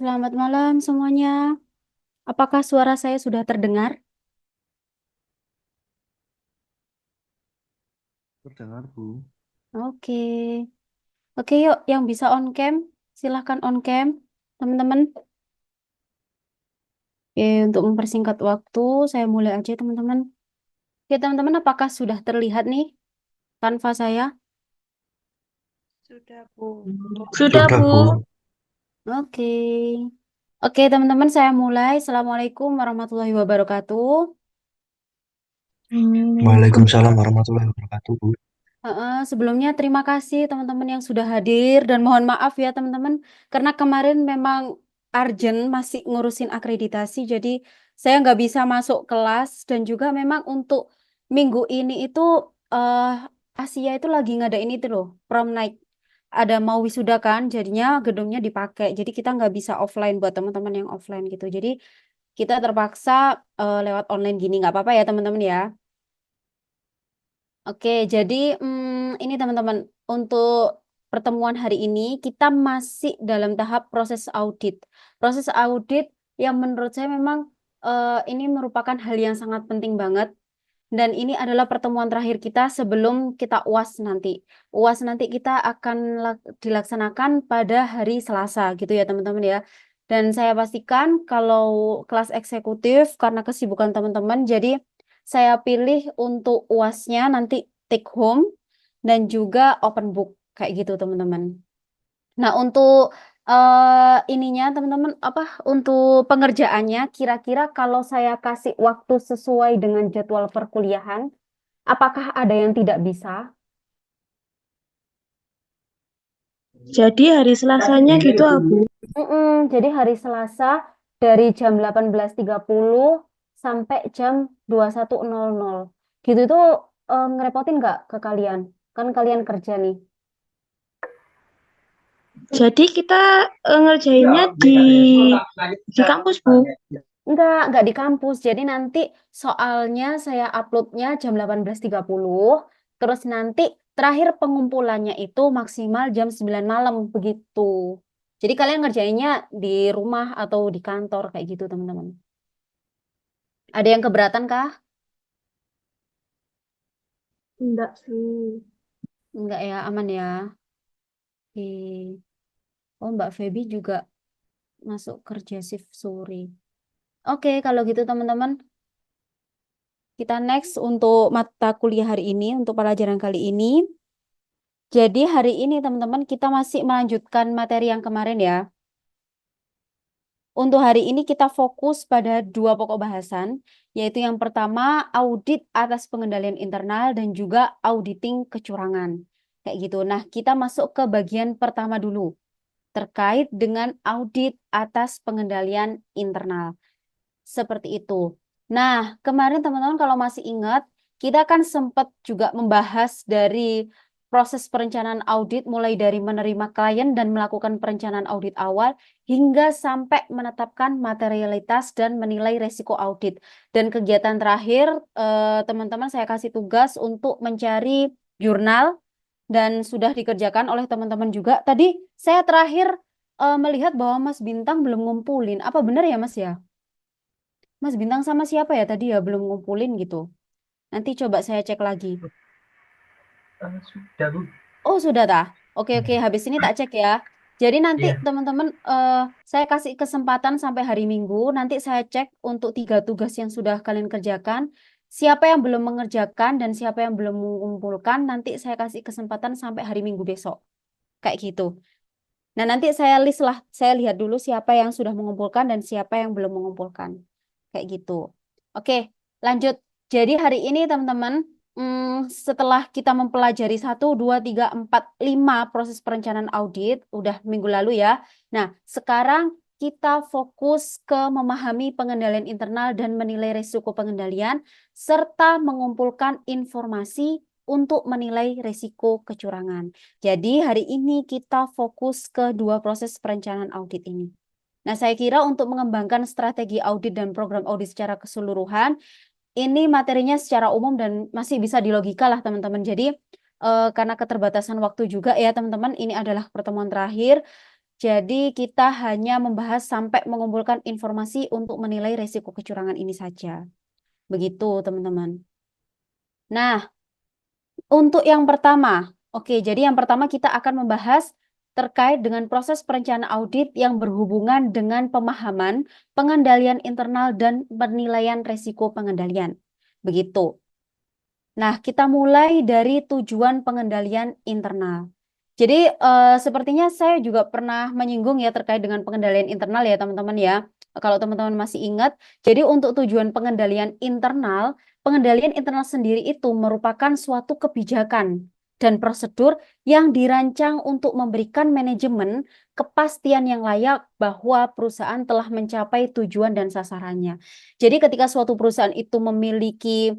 Selamat malam semuanya. Apakah suara saya sudah terdengar? Terdengar, Bu. Oke. Oke, yuk yang bisa on cam, silahkan on cam, teman-teman. Oke, untuk mempersingkat waktu, saya mulai aja, teman-teman. Oke, teman-teman, apakah sudah terlihat nih kanva saya? Sudah, Bu. Sudah, Sudah, Bu. Bu. Oke. Oke, teman-teman, saya mulai. Assalamualaikum warahmatullahi wabarakatuh. Waalaikumsalam warahmatullahi wabarakatuh, Bu. Sebelumnya terima kasih teman-teman yang sudah hadir dan mohon maaf ya teman-teman karena kemarin memang urgent masih ngurusin akreditasi jadi saya nggak bisa masuk kelas dan juga memang untuk minggu ini itu eh Asia itu lagi ngadain itu loh prom night ada mau wisuda kan jadinya gedungnya dipakai jadi kita nggak bisa offline buat teman-teman yang offline gitu jadi kita terpaksa lewat online gini nggak apa-apa ya teman-teman ya. Oke, jadi ini teman-teman, untuk pertemuan hari ini kita masih dalam tahap proses audit. Proses audit yang menurut saya memang ini merupakan hal yang sangat penting banget. Dan ini adalah pertemuan terakhir kita sebelum kita UAS nanti. UAS nanti kita akan dilaksanakan pada hari Selasa gitu ya teman-teman ya. Dan saya pastikan kalau kelas eksekutif karena kesibukan teman-teman, jadi saya pilih untuk UASnya nanti take home dan juga open book kayak gitu teman-teman. Nah untuk ininya teman-teman apa untuk pengerjaannya kira-kira kalau saya kasih waktu sesuai dengan jadwal perkuliahan, apakah ada yang tidak bisa? Jadi hari Selasanya gitu, Abu. Jadi hari Selasa dari jam 18.30 sampai jam 21.00. Gitu itu ngerepotin nggak ke kalian? Kan kalian kerja nih. Jadi kita ngerjainnya di kampus, Bu. Enggak di kampus. Jadi nanti soalnya saya uploadnya jam 18.30. Terus nanti terakhir pengumpulannya itu maksimal jam 9 malam begitu. Jadi kalian ngerjainnya di rumah atau di kantor kayak gitu teman-teman. Ada yang keberatan kah? Enggak sih. Enggak ya, aman ya. Oke. Oh, Mbak Feby juga masuk kerja shift sore. Oke, kalau gitu teman-teman, kita next untuk mata kuliah hari ini, untuk pelajaran kali ini. Jadi hari ini teman-teman kita masih melanjutkan materi yang kemarin ya. Untuk hari ini kita fokus pada dua pokok bahasan, yaitu yang pertama audit atas pengendalian internal dan juga auditing kecurangan. Kayak gitu. Nah, kita masuk ke bagian pertama dulu, terkait dengan audit atas pengendalian internal. Seperti itu. Nah, kemarin teman-teman kalau masih ingat, kita kan sempat juga membahas dari proses perencanaan audit mulai dari menerima klien dan melakukan perencanaan audit awal hingga sampai menetapkan materialitas dan menilai resiko audit. Dan kegiatan terakhir, teman-teman saya kasih tugas untuk mencari jurnal dan sudah dikerjakan oleh teman-teman juga. Tadi saya terakhir melihat bahwa Mas Bintang belum ngumpulin. Apa benar ya, Mas ya? Mas Bintang sama siapa ya tadi ya belum ngumpulin gitu. Nanti coba saya cek lagi. Sudah, Bu. Oh sudah tah. Oke, habis ini tak cek ya. Jadi nanti Iya. teman-teman saya kasih kesempatan sampai hari Minggu. Nanti saya cek untuk 3 tugas yang sudah kalian kerjakan. Siapa yang belum mengerjakan dan siapa yang belum mengumpulkan. Nanti saya kasih kesempatan sampai hari Minggu besok. Kayak gitu. Nah nanti saya list lah. Saya lihat dulu siapa yang sudah mengumpulkan dan siapa yang belum mengumpulkan. Kayak gitu. Oke, lanjut. Jadi hari ini teman-teman, setelah kita mempelajari 1, 2, 3, 4, 5 proses perencanaan audit, udah minggu lalu ya. Nah, sekarang kita fokus ke memahami pengendalian internal dan menilai risiko pengendalian, serta mengumpulkan informasi untuk menilai risiko kecurangan. Jadi hari ini kita fokus ke dua proses perencanaan audit ini. Nah, saya kira untuk mengembangkan strategi audit dan program audit secara keseluruhan, ini materinya secara umum dan masih bisa dilogika lah teman-teman. Jadi, karena keterbatasan waktu juga ya teman-teman, ini adalah pertemuan terakhir. Jadi kita hanya membahas sampai mengumpulkan informasi untuk menilai resiko kecurangan ini saja. Begitu, teman-teman. Nah, untuk yang pertama, oke, jadi yang pertama kita akan membahas terkait dengan proses perencanaan audit yang berhubungan dengan pemahaman, pengendalian internal, dan penilaian resiko pengendalian. Begitu. Nah, kita mulai dari tujuan pengendalian internal. Jadi, sepertinya saya juga pernah menyinggung ya terkait dengan pengendalian internal ya, teman-teman ya. Kalau teman-teman masih ingat, jadi untuk tujuan pengendalian internal sendiri itu merupakan suatu kebijakan dan prosedur yang dirancang untuk memberikan manajemen kepastian yang layak bahwa perusahaan telah mencapai tujuan dan sasarannya. Jadi ketika suatu perusahaan itu memiliki,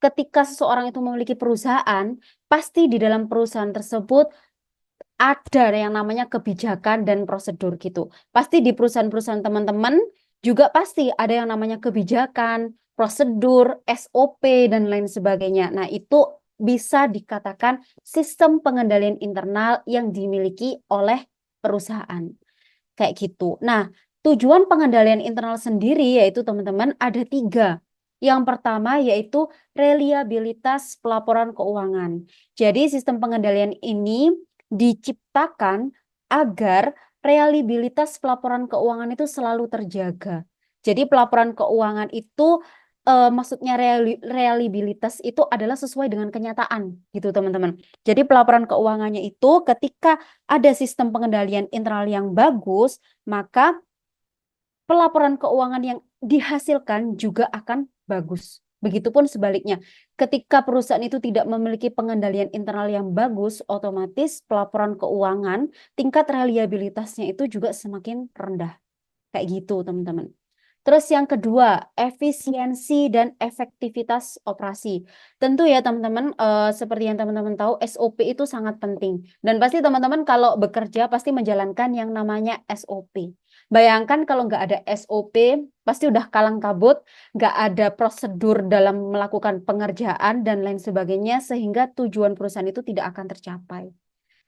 ketika seseorang itu memiliki perusahaan, pasti di dalam perusahaan tersebut ada yang namanya kebijakan dan prosedur gitu. Pasti di perusahaan-perusahaan teman-teman juga pasti ada yang namanya kebijakan, prosedur, SOP, dan lain sebagainya. Nah, itu bisa dikatakan sistem pengendalian internal yang dimiliki oleh perusahaan. Kayak gitu. Nah, tujuan pengendalian internal sendiri yaitu teman-teman ada 3. Yang pertama yaitu reliabilitas pelaporan keuangan. Jadi sistem pengendalian ini diciptakan agar reliabilitas pelaporan keuangan itu selalu terjaga. Jadi pelaporan keuangan itu maksudnya reliabilitas itu adalah sesuai dengan kenyataan gitu teman-teman. Jadi pelaporan keuangannya itu ketika ada sistem pengendalian internal yang bagus, maka pelaporan keuangan yang dihasilkan juga akan bagus. Begitupun sebaliknya, ketika perusahaan itu tidak memiliki pengendalian internal yang bagus, otomatis pelaporan keuangan, tingkat reliabilitasnya itu juga semakin rendah. Kayak gitu, teman-teman. Terus yang kedua, efisiensi dan efektivitas operasi. Tentu ya teman-teman, seperti yang teman-teman tahu, SOP itu sangat penting. Dan pasti teman-teman kalau bekerja pasti menjalankan yang namanya SOP. Bayangkan kalau nggak ada SOP, pasti udah kalang kabut, nggak ada prosedur dalam melakukan pengerjaan dan lain sebagainya, sehingga tujuan perusahaan itu tidak akan tercapai.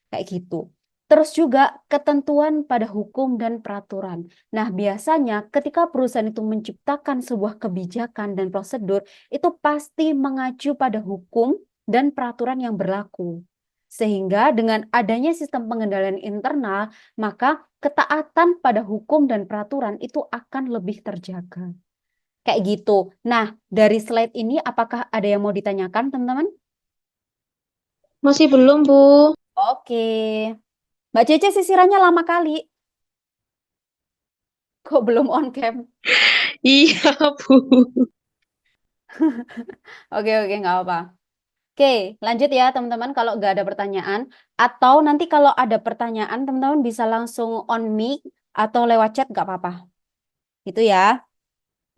Kayak gitu. Terus juga ketentuan pada hukum dan peraturan. Nah, biasanya ketika perusahaan itu menciptakan sebuah kebijakan dan prosedur, itu pasti mengacu pada hukum dan peraturan yang berlaku. Sehingga dengan adanya sistem pengendalian internal, maka ketaatan pada hukum dan peraturan itu akan lebih terjaga. Kayak gitu. Nah, dari slide ini apakah ada yang mau ditanyakan, teman-teman? Masih belum, Bu. Oke. Mbak Cece sisirannya lama kali. Kok belum on cam? Iya, Bu. Oke, nggak apa. Oke, lanjut ya teman-teman kalau nggak ada pertanyaan. Atau nanti kalau ada pertanyaan, teman-teman bisa langsung on mic atau lewat chat, nggak apa-apa. Gitu ya.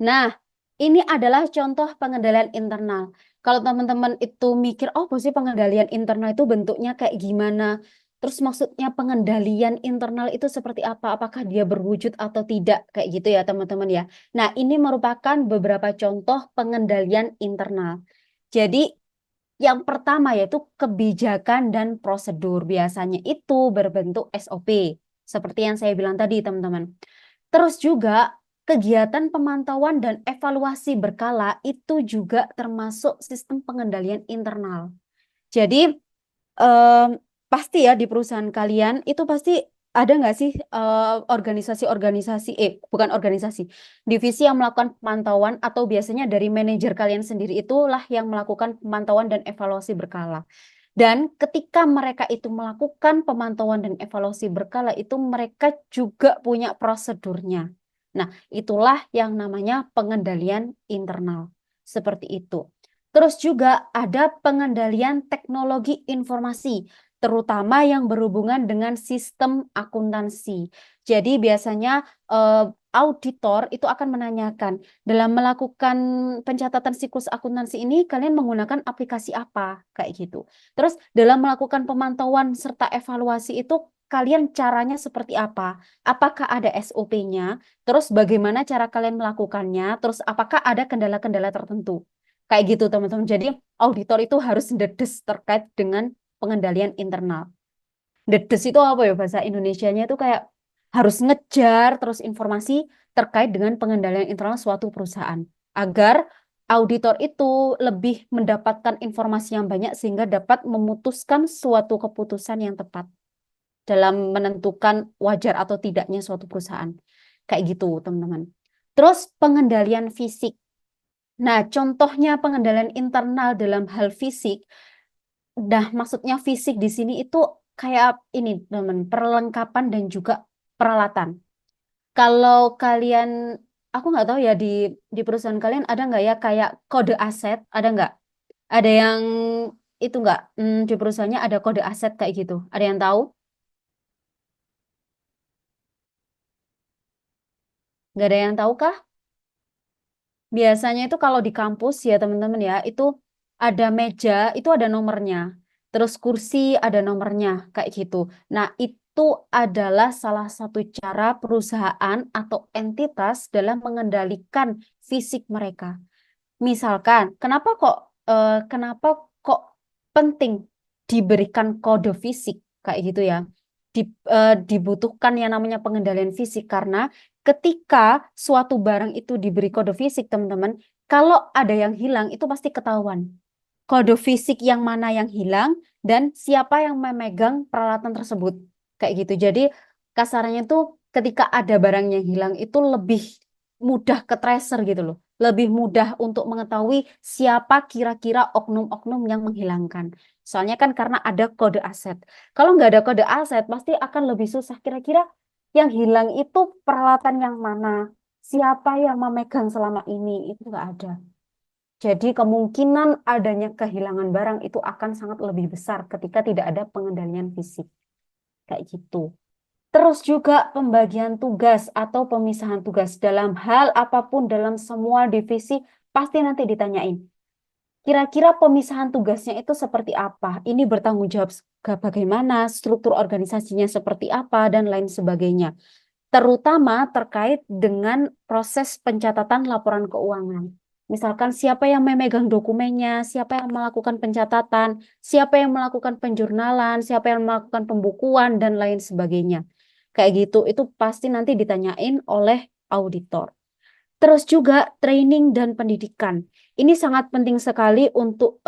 Nah, ini adalah contoh pengendalian internal. Kalau teman-teman itu mikir, oh sih pengendalian internal itu bentuknya kayak gimana? Terus maksudnya pengendalian internal itu seperti apa? Apakah dia berwujud atau tidak? Kayak gitu ya teman-teman ya. Nah, ini merupakan beberapa contoh pengendalian internal. Jadi, yang pertama yaitu kebijakan dan prosedur. Biasanya itu berbentuk SOP. Seperti yang saya bilang tadi teman-teman. Terus juga kegiatan pemantauan dan evaluasi berkala itu juga termasuk sistem pengendalian internal. Jadi em, pasti ya di perusahaan kalian itu pasti ada nggak sih organisasi-organisasi, bukan organisasi, divisi yang melakukan pemantauan atau biasanya dari manajer kalian sendiri itulah yang melakukan pemantauan dan evaluasi berkala. Dan ketika mereka itu melakukan pemantauan dan evaluasi berkala itu mereka juga punya prosedurnya. Nah, itulah yang namanya pengendalian internal. Seperti itu. Terus juga ada pengendalian teknologi informasi, terutama yang berhubungan dengan sistem akuntansi. Jadi biasanya auditor itu akan menanyakan, dalam melakukan pencatatan siklus akuntansi ini kalian menggunakan aplikasi apa? Kayak gitu. Terus dalam melakukan pemantauan serta evaluasi itu kalian caranya seperti apa? Apakah ada SOP-nya? Terus bagaimana cara kalian melakukannya? Terus apakah ada kendala-kendala tertentu? Kayak gitu teman-teman. Jadi auditor itu harus dedes terkait dengan pengendalian internal. Dedes itu apa ya bahasa Indonesianya itu kayak harus ngejar terus informasi terkait dengan pengendalian internal suatu perusahaan agar auditor itu lebih mendapatkan informasi yang banyak sehingga dapat memutuskan suatu keputusan yang tepat dalam menentukan wajar atau tidaknya suatu perusahaan. Kayak gitu, teman-teman. Terus pengendalian fisik. Nah, contohnya pengendalian internal dalam hal fisik. Nah, maksudnya fisik di sini itu kayak ini, teman, perlengkapan dan juga peralatan. Kalau kalian, aku nggak tahu ya di perusahaan kalian ada nggak ya kayak kode aset, ada nggak? Ada yang itu nggak? Di perusahaannya ada kode aset kayak gitu. Ada yang tahu? Nggak ada yang tahu kah? Biasanya itu kalau di kampus ya teman-teman ya, itu ada meja, itu ada nomornya. Terus kursi ada nomornya, kayak gitu. Nah, itu adalah salah satu cara perusahaan atau entitas dalam mengendalikan fisik mereka. Misalkan, kenapa kok penting diberikan kode fisik kayak gitu ya? Dibutuhkan yang namanya pengendalian fisik karena ketika suatu barang itu diberi kode fisik, teman-teman, kalau ada yang hilang itu pasti ketahuan. Kode fisik yang mana yang hilang dan siapa yang memegang peralatan tersebut. Kayak gitu. Jadi kasarnya tuh ketika ada barang yang hilang itu lebih mudah ke tracer gitu loh. Lebih mudah untuk mengetahui siapa kira-kira oknum-oknum yang menghilangkan. Soalnya kan karena ada kode aset. Kalau nggak ada kode aset pasti akan lebih susah. Kira-kira yang hilang itu peralatan yang mana? Siapa yang memegang selama ini? Itu nggak ada. Jadi kemungkinan adanya kehilangan barang itu akan sangat lebih besar ketika tidak ada pengendalian fisik. Kayak gitu. Terus juga pembagian tugas atau pemisahan tugas dalam hal apapun dalam semua divisi pasti nanti ditanyain. Kira-kira pemisahan tugasnya itu seperti apa? Ini bertanggung jawab bagaimana, struktur organisasinya seperti apa, dan lain sebagainya. Terutama terkait dengan proses pencatatan laporan keuangan. Misalkan siapa yang memegang dokumennya, siapa yang melakukan pencatatan, siapa yang melakukan penjurnalan, siapa yang melakukan pembukuan, dan lain sebagainya. Kayak gitu, itu pasti nanti ditanyain oleh auditor. Terus juga training dan pendidikan. Ini sangat penting sekali untuk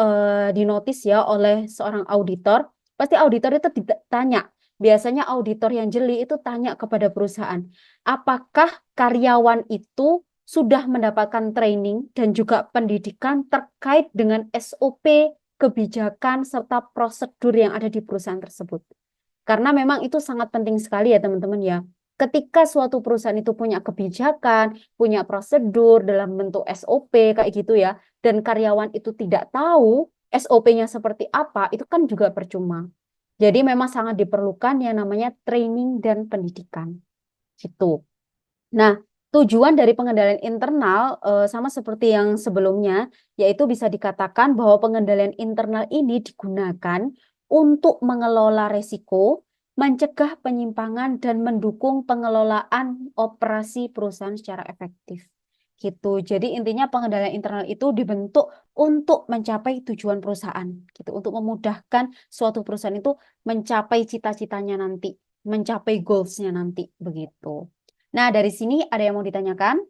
dinotis ya oleh seorang auditor. Pasti auditor itu ditanya. Biasanya auditor yang jeli itu tanya kepada perusahaan, apakah karyawan itu sudah mendapatkan training dan juga pendidikan terkait dengan SOP, kebijakan, serta prosedur yang ada di perusahaan tersebut. Karena memang itu sangat penting sekali ya teman-teman ya. Ketika suatu perusahaan itu punya kebijakan, punya prosedur dalam bentuk SOP kayak gitu ya, dan karyawan itu tidak tahu SOP-nya seperti apa, itu kan juga percuma. Jadi memang sangat diperlukan yang namanya training dan pendidikan. Gitu. Nah, tujuan dari pengendalian internal sama seperti yang sebelumnya, yaitu bisa dikatakan bahwa pengendalian internal ini digunakan untuk mengelola resiko, mencegah penyimpangan, dan mendukung pengelolaan operasi perusahaan secara efektif. Gitu. Jadi intinya pengendalian internal itu dibentuk untuk mencapai tujuan perusahaan, gitu, untuk memudahkan suatu perusahaan itu mencapai cita-citanya nanti, mencapai goals-nya nanti, begitu. Nah, dari sini ada yang mau ditanyakan?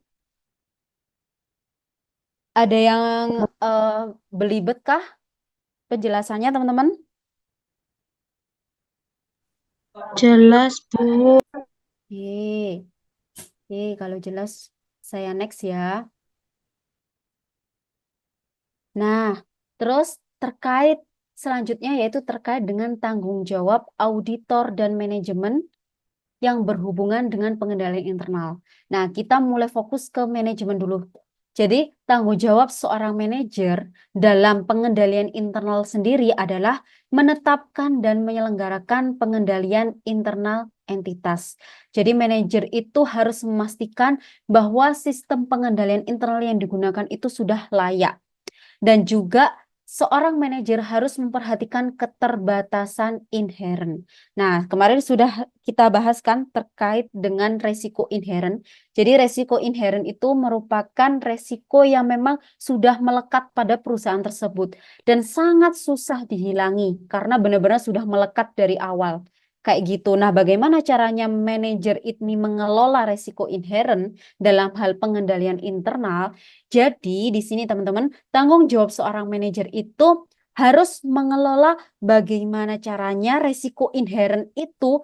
Ada yang belibet kah penjelasannya, teman-teman? Jelas, Bu. Oke, oke, kalau jelas saya next ya. Nah, terus terkait selanjutnya yaitu terkait dengan tanggung jawab auditor dan manajemen yang berhubungan dengan pengendalian internal. Nah, kita mulai fokus ke manajemen dulu. Jadi, tanggung jawab seorang manajer dalam pengendalian internal sendiri adalah menetapkan dan menyelenggarakan pengendalian internal entitas. Jadi, manajer itu harus memastikan bahwa sistem pengendalian internal yang digunakan itu sudah layak. Dan juga seorang manajer harus memperhatikan keterbatasan inheren. Nah, kemarin sudah kita bahas kan terkait dengan resiko inheren. Jadi resiko inheren itu merupakan resiko yang memang sudah melekat pada perusahaan tersebut dan sangat susah dihilangi karena benar-benar sudah melekat dari awal. Kayak gitu. Nah, bagaimana caranya manajer ini mengelola resiko inherent dalam hal pengendalian internal? Jadi, di sini teman-teman, tanggung jawab seorang manajer itu harus mengelola bagaimana caranya resiko inherent itu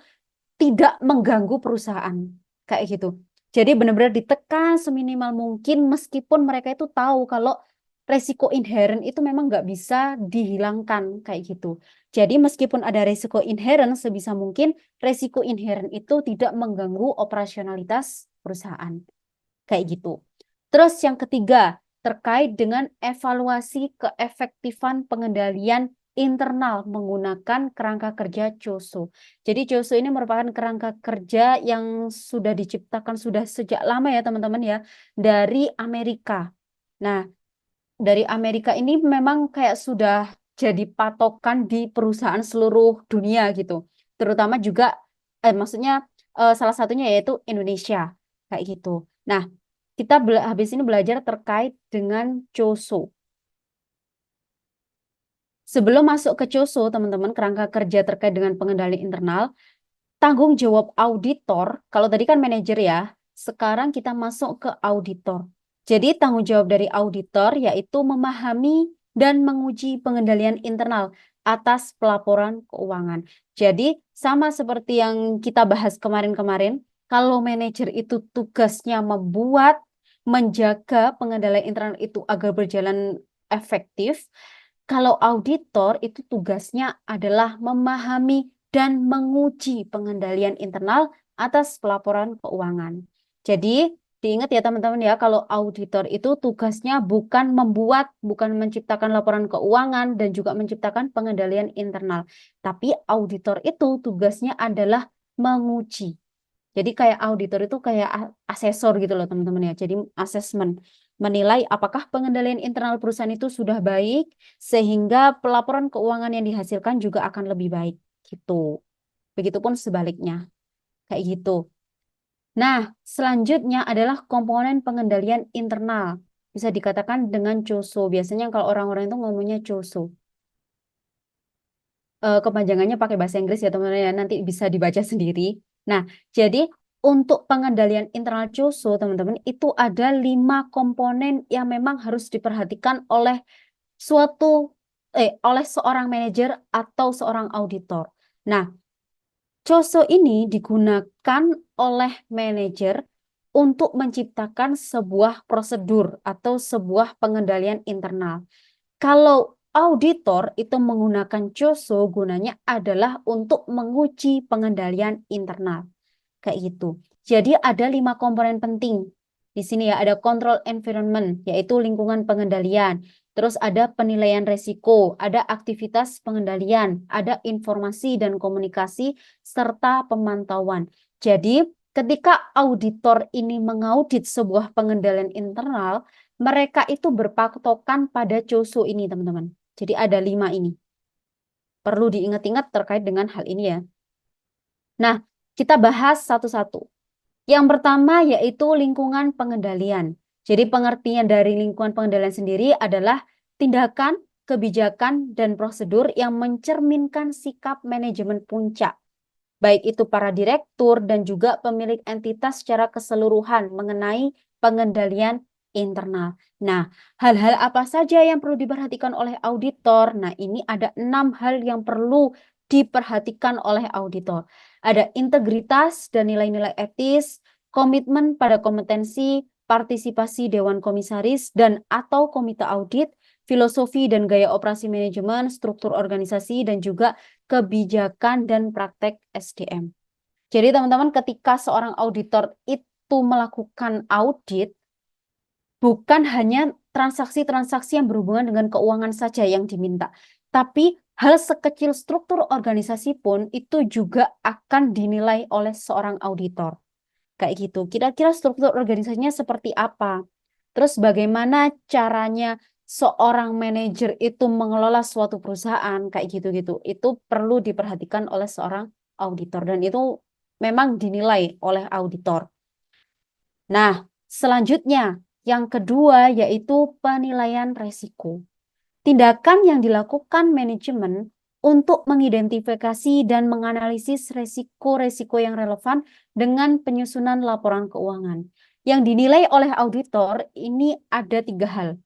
tidak mengganggu perusahaan. Kayak gitu. Jadi benar-benar ditekan seminimal mungkin meskipun mereka itu tahu kalau resiko inherent itu memang nggak bisa dihilangkan kayak gitu. Jadi meskipun ada resiko inherent, sebisa mungkin resiko inherent itu tidak mengganggu operasionalitas perusahaan. Kayak gitu. Terus yang ketiga, terkait dengan evaluasi keefektifan pengendalian internal menggunakan kerangka kerja COSO. Jadi COSO ini merupakan kerangka kerja yang sudah diciptakan sudah sejak lama ya teman-teman ya, dari Amerika. Nah, dari Amerika ini memang kayak sudah jadi patokan di perusahaan seluruh dunia gitu. Terutama juga maksudnya salah satunya yaitu Indonesia kayak gitu. Nah, kita habis ini belajar terkait dengan COSO. Sebelum masuk ke COSO, teman-teman, kerangka kerja terkait dengan pengendalian internal, tanggung jawab auditor, kalau tadi kan manajer ya, sekarang kita masuk ke auditor. Jadi tanggung jawab dari auditor yaitu memahami dan menguji pengendalian internal atas pelaporan keuangan. Jadi sama seperti yang kita bahas kemarin-kemarin, kalau manajer itu tugasnya membuat, menjaga pengendalian internal itu agar berjalan efektif, kalau auditor itu tugasnya adalah memahami dan menguji pengendalian internal atas pelaporan keuangan. Jadi, diingat ya teman-teman ya, kalau auditor itu tugasnya bukan membuat, bukan menciptakan laporan keuangan dan juga menciptakan pengendalian internal. Tapi auditor itu tugasnya adalah menguji. Jadi kayak auditor itu kayak asesor gitu loh teman-teman ya. Jadi asesmen menilai apakah pengendalian internal perusahaan itu sudah baik sehingga pelaporan keuangan yang dihasilkan juga akan lebih baik gitu. Begitupun sebaliknya. Kayak gitu. Nah, selanjutnya adalah komponen pengendalian internal. Bisa dikatakan dengan COSO. Biasanya kalau orang-orang itu ngomongnya COSO. Kepanjangannya pakai bahasa Inggris ya teman-teman ya. Nanti bisa dibaca sendiri. Nah, jadi untuk pengendalian internal COSO, teman-teman, itu ada 5 komponen yang memang harus diperhatikan oleh oleh seorang manajer atau seorang auditor. Nah, COSO ini digunakan oleh manajer untuk menciptakan sebuah prosedur atau sebuah pengendalian internal. Kalau auditor itu menggunakan COSO, gunanya adalah untuk menguji pengendalian internal. Kayak gitu. Jadi ada 5 komponen penting. Di sini ya ada control environment, yaitu lingkungan pengendalian. Terus ada penilaian resiko, ada aktivitas pengendalian, ada informasi dan komunikasi, serta pemantauan. Jadi ketika auditor ini mengaudit sebuah pengendalian internal, mereka itu berpatokan pada COSO ini, teman-teman. Jadi ada 5 ini. Perlu diingat-ingat terkait dengan hal ini ya. Nah, kita bahas satu-satu. Yang pertama yaitu lingkungan pengendalian. Jadi pengertian dari lingkungan pengendalian sendiri adalah tindakan, kebijakan, dan prosedur yang mencerminkan sikap manajemen puncak. Baik itu para direktur dan juga pemilik entitas secara keseluruhan mengenai pengendalian internal. Nah, hal-hal apa saja yang perlu diperhatikan oleh auditor? Nah, ini ada 6 hal yang perlu diperhatikan oleh auditor. Ada integritas dan nilai-nilai etis, komitmen pada kompetensi, partisipasi Dewan Komisaris dan atau komite audit, filosofi dan gaya operasi manajemen, struktur organisasi, dan juga kebijakan dan praktek SDM. Jadi teman-teman ketika seorang auditor itu melakukan audit, bukan hanya transaksi-transaksi yang berhubungan dengan keuangan saja yang diminta, tapi hal sekecil struktur organisasi pun itu juga akan dinilai oleh seorang auditor. Kayak gitu. Kira-kira struktur organisasinya seperti apa? Terus bagaimana caranya seorang manajer itu mengelola suatu perusahaan kayak gitu-gitu. Itu perlu diperhatikan oleh seorang auditor dan itu memang dinilai oleh auditor. Nah, selanjutnya yang kedua yaitu penilaian resiko. Tindakan yang dilakukan manajemen untuk mengidentifikasi dan menganalisis resiko-resiko yang relevan dengan penyusunan laporan keuangan. Yang dinilai oleh auditor ini ada 3 hal,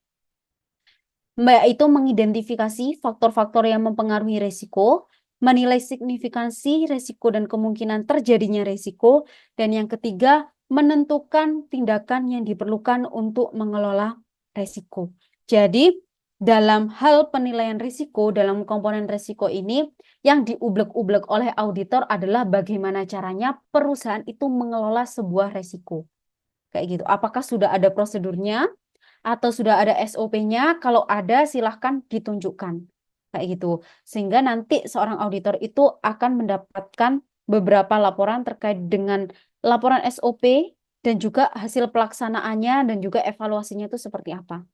yaitu mengidentifikasi faktor-faktor yang mempengaruhi resiko, menilai signifikansi resiko dan kemungkinan terjadinya resiko, dan yang ketiga, menentukan tindakan yang diperlukan untuk mengelola resiko. Jadi, dalam hal penilaian risiko, dalam komponen risiko ini, yang diublek-ublek oleh auditor adalah bagaimana caranya perusahaan itu mengelola sebuah resiko. Kayak gitu. Apakah sudah ada prosedurnya atau sudah ada SOP-nya? Kalau ada, silahkan ditunjukkan. Kayak gitu. Sehingga nanti seorang auditor itu akan mendapatkan beberapa laporan terkait dengan laporan SOP dan juga hasil pelaksanaannya dan juga evaluasinya itu seperti apa.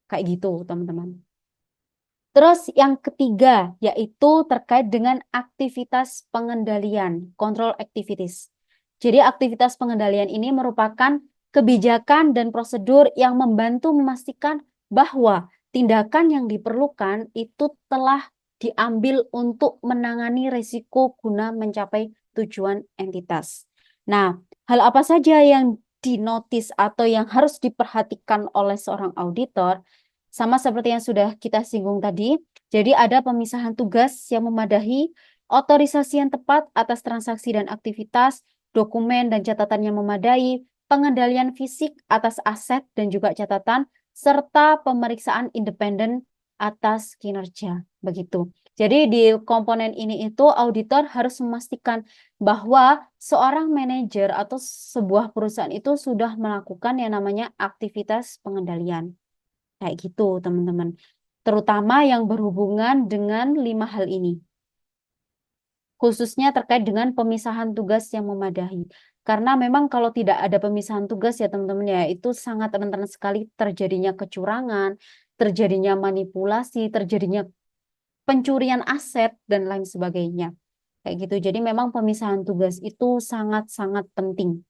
Kayak gitu, teman-teman. Terus yang ketiga, yaitu terkait dengan aktivitas pengendalian, control activities. Jadi aktivitas pengendalian ini merupakan kebijakan dan prosedur yang membantu memastikan bahwa tindakan yang diperlukan itu telah diambil untuk menangani risiko guna mencapai tujuan entitas. Nah, hal apa saja yang dinotis atau yang harus diperhatikan oleh seorang auditor? Sama seperti yang sudah kita singgung tadi, jadi ada pemisahan tugas yang memadahi, otorisasi yang tepat atas transaksi dan aktivitas, dokumen dan catatan yang memadai, pengendalian fisik atas aset dan juga catatan, serta pemeriksaan independen atas kinerja. Begitu. Jadi di komponen ini itu auditor harus memastikan bahwa seorang manajer atau sebuah perusahaan itu sudah melakukan yang namanya aktivitas pengendalian. Kayak gitu, teman-teman. Terutama yang berhubungan dengan 5 hal ini. Khususnya terkait dengan pemisahan tugas yang memadai. Karena memang kalau tidak ada pemisahan tugas ya teman-teman ya, itu sangat rentan sekali terjadinya kecurangan, terjadinya manipulasi, terjadinya pencurian aset, dan lain sebagainya. Kayak gitu. Jadi memang pemisahan tugas itu sangat-sangat penting.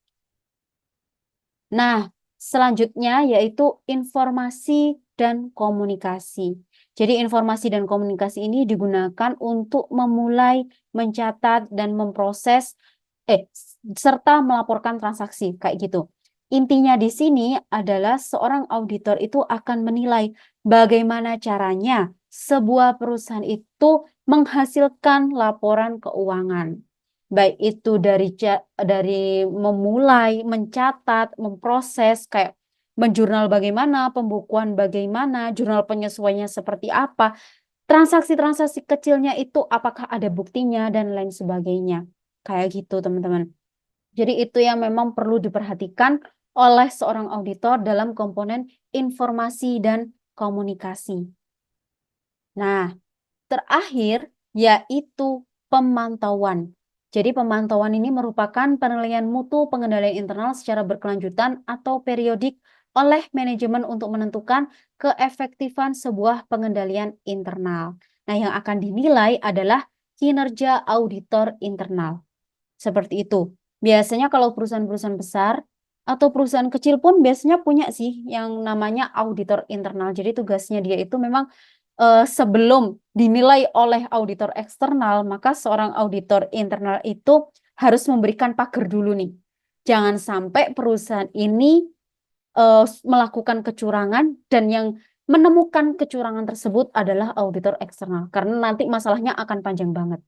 Nah, selanjutnya yaitu informasi dan komunikasi. Jadi informasi dan komunikasi ini digunakan untuk memulai, mencatat, dan memproses, serta melaporkan transaksi, kayak gitu. Intinya di sini adalah seorang auditor itu akan menilai bagaimana caranya sebuah perusahaan itu menghasilkan laporan keuangan. Baik itu dari memulai, mencatat, memproses, kayak menjurnal bagaimana, pembukuan bagaimana, jurnal penyesuaiannya seperti apa, transaksi-transaksi kecilnya itu apakah ada buktinya, dan lain sebagainya. Kayak gitu, teman-teman. Jadi itu yang memang perlu diperhatikan oleh seorang auditor dalam komponen informasi dan komunikasi. Nah, terakhir yaitu pemantauan. Jadi pemantauan ini merupakan penilaian mutu pengendalian internal secara berkelanjutan atau periodik oleh manajemen untuk menentukan keefektifan sebuah pengendalian internal. Nah, yang akan dinilai adalah kinerja auditor internal. Seperti itu. Biasanya kalau perusahaan-perusahaan besar atau perusahaan kecil pun biasanya punya sih yang namanya auditor internal. Jadi tugasnya dia itu memang sebelum dinilai oleh auditor eksternal, maka seorang auditor internal itu harus memberikan pagar dulu nih. Jangan sampai perusahaan ini melakukan kecurangan dan yang menemukan kecurangan tersebut adalah auditor eksternal. Karena nanti masalahnya akan panjang banget.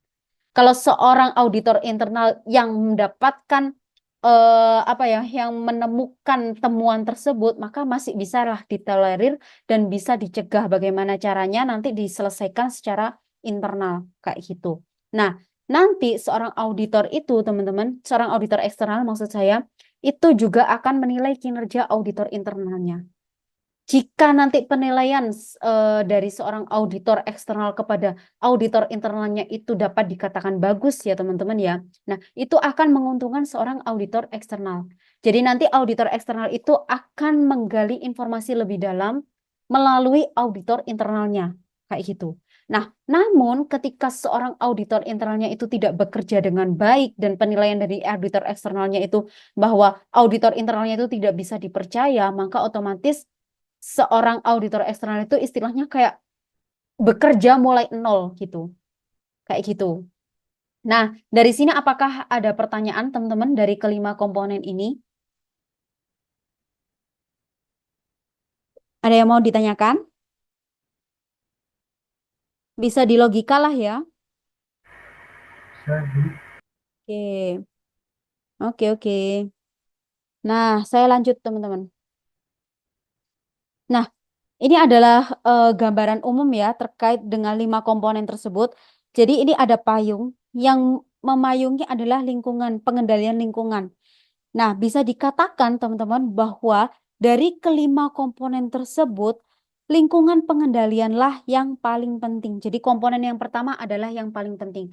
Kalau seorang auditor internal yang mendapatkan yang menemukan temuan tersebut, maka masih bisa lah ditolerir dan bisa dicegah bagaimana caranya nanti diselesaikan secara internal kayak gitu. Nah, nanti seorang auditor itu, teman-teman, seorang auditor eksternal maksud saya, itu juga akan menilai kinerja auditor internalnya. Jika nanti penilaian dari seorang auditor eksternal kepada auditor internalnya itu dapat dikatakan bagus ya teman-teman ya. Nah, itu akan menguntungkan seorang auditor eksternal. Jadi nanti auditor eksternal itu akan menggali informasi lebih dalam melalui auditor internalnya. Kayak gitu. Nah, namun ketika seorang auditor internalnya itu tidak bekerja dengan baik dan penilaian dari auditor eksternalnya itu bahwa auditor internalnya itu tidak bisa dipercaya, maka otomatis seorang auditor eksternal itu istilahnya kayak bekerja mulai nol gitu. Kayak gitu. Nah, dari sini apakah ada pertanyaan teman-teman dari kelima komponen ini? Ada yang mau ditanyakan? Bisa dilogika lah ya. Oke, oke, oke. Nah, saya lanjut teman-teman. Nah, ini adalah gambaran umum ya terkait dengan 5 komponen tersebut. Jadi ini ada payung yang memayungi adalah lingkungan, pengendalian lingkungan. Nah, bisa dikatakan teman-teman bahwa dari kelima komponen tersebut, lingkungan pengendalianlah yang paling penting. Jadi komponen yang pertama adalah yang paling penting.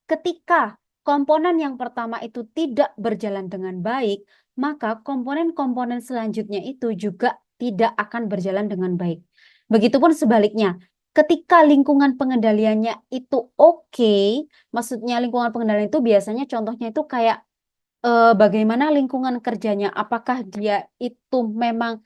Ketika komponen yang pertama itu tidak berjalan dengan baik, maka komponen-komponen selanjutnya itu juga tidak akan berjalan dengan baik. Begitupun sebaliknya, ketika lingkungan pengendaliannya itu oke, maksudnya lingkungan pengendalian itu biasanya contohnya itu kayak bagaimana lingkungan kerjanya, apakah dia itu memang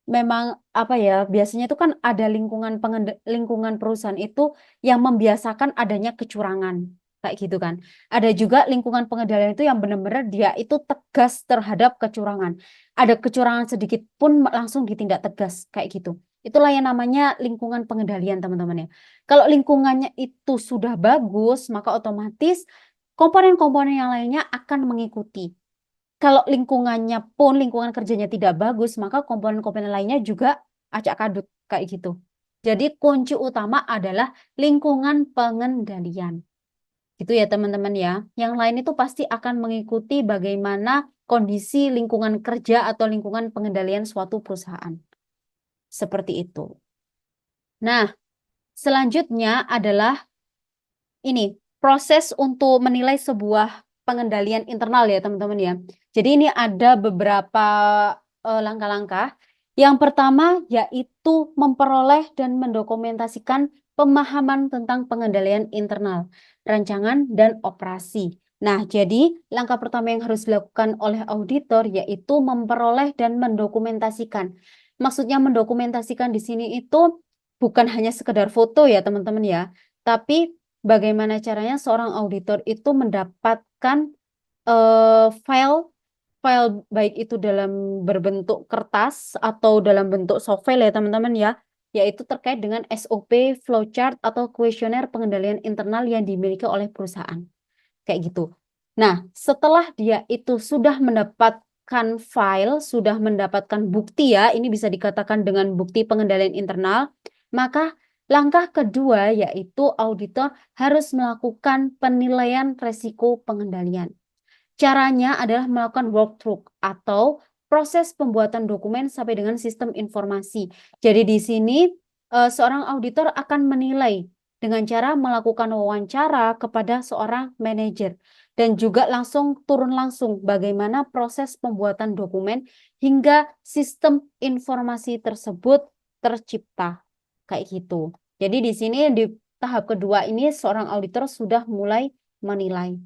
memang apa ya, biasanya itu kan ada lingkungan perusahaan itu yang membiasakan adanya kecurangan kayak gitu kan. Ada juga lingkungan pengendalian itu yang benar-benar dia itu tegas terhadap kecurangan. Ada kecurangan sedikit pun langsung ditindak tegas kayak gitu. Itulah yang namanya lingkungan pengendalian teman-teman ya. Kalau lingkungannya itu sudah bagus, maka otomatis komponen-komponen yang lainnya akan mengikuti. Kalau lingkungannya pun lingkungan kerjanya tidak bagus, maka komponen-komponen lainnya juga acak kadut kayak gitu. Jadi kunci utama adalah lingkungan pengendalian. Gitu ya teman-teman ya. Yang lain itu pasti akan mengikuti bagaimana kondisi lingkungan kerja atau lingkungan pengendalian suatu perusahaan. Seperti itu. Nah, selanjutnya adalah ini proses untuk menilai sebuah pengendalian internal ya teman-teman ya. Jadi ini ada beberapa langkah-langkah. Yang pertama yaitu memperoleh dan mendokumentasikan pemahaman tentang pengendalian internal, rancangan dan operasi. Nah, jadi langkah pertama yang harus dilakukan oleh auditor yaitu memperoleh dan mendokumentasikan. Maksudnya mendokumentasikan di sini itu bukan hanya sekedar foto ya teman-teman ya, tapi bagaimana caranya seorang auditor itu mendapatkan file baik itu dalam berbentuk kertas atau dalam bentuk softfile ya teman-teman ya, yaitu terkait dengan SOP, flowchart atau kuesioner pengendalian internal yang dimiliki oleh perusahaan. Kayak gitu. Nah, setelah dia itu sudah mendapatkan file, sudah mendapatkan bukti ya, ini bisa dikatakan dengan bukti pengendalian internal, maka langkah kedua yaitu auditor harus melakukan penilaian resiko pengendalian. Caranya adalah melakukan walkthrough atau proses pembuatan dokumen sampai dengan sistem informasi. Jadi di sini seorang auditor akan menilai dengan cara melakukan wawancara kepada seorang manajer dan juga langsung turun langsung bagaimana proses pembuatan dokumen hingga sistem informasi tersebut tercipta. Kayak gitu. Jadi di sini di tahap kedua ini seorang auditor sudah mulai menilai.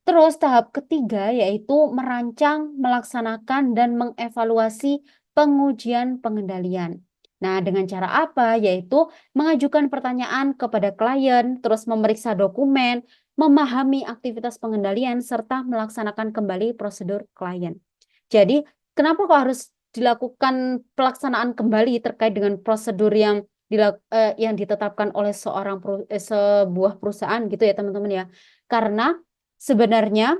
Terus tahap ketiga yaitu merancang, melaksanakan, dan mengevaluasi pengujian pengendalian. Nah, dengan cara apa? Yaitu mengajukan pertanyaan kepada klien, terus memeriksa dokumen, memahami aktivitas pengendalian, serta melaksanakan kembali prosedur klien. Jadi, kenapa kok harus dilakukan pelaksanaan kembali terkait dengan prosedur yang ditetapkan oleh sebuah perusahaan gitu ya teman-teman ya? Karena sebenarnya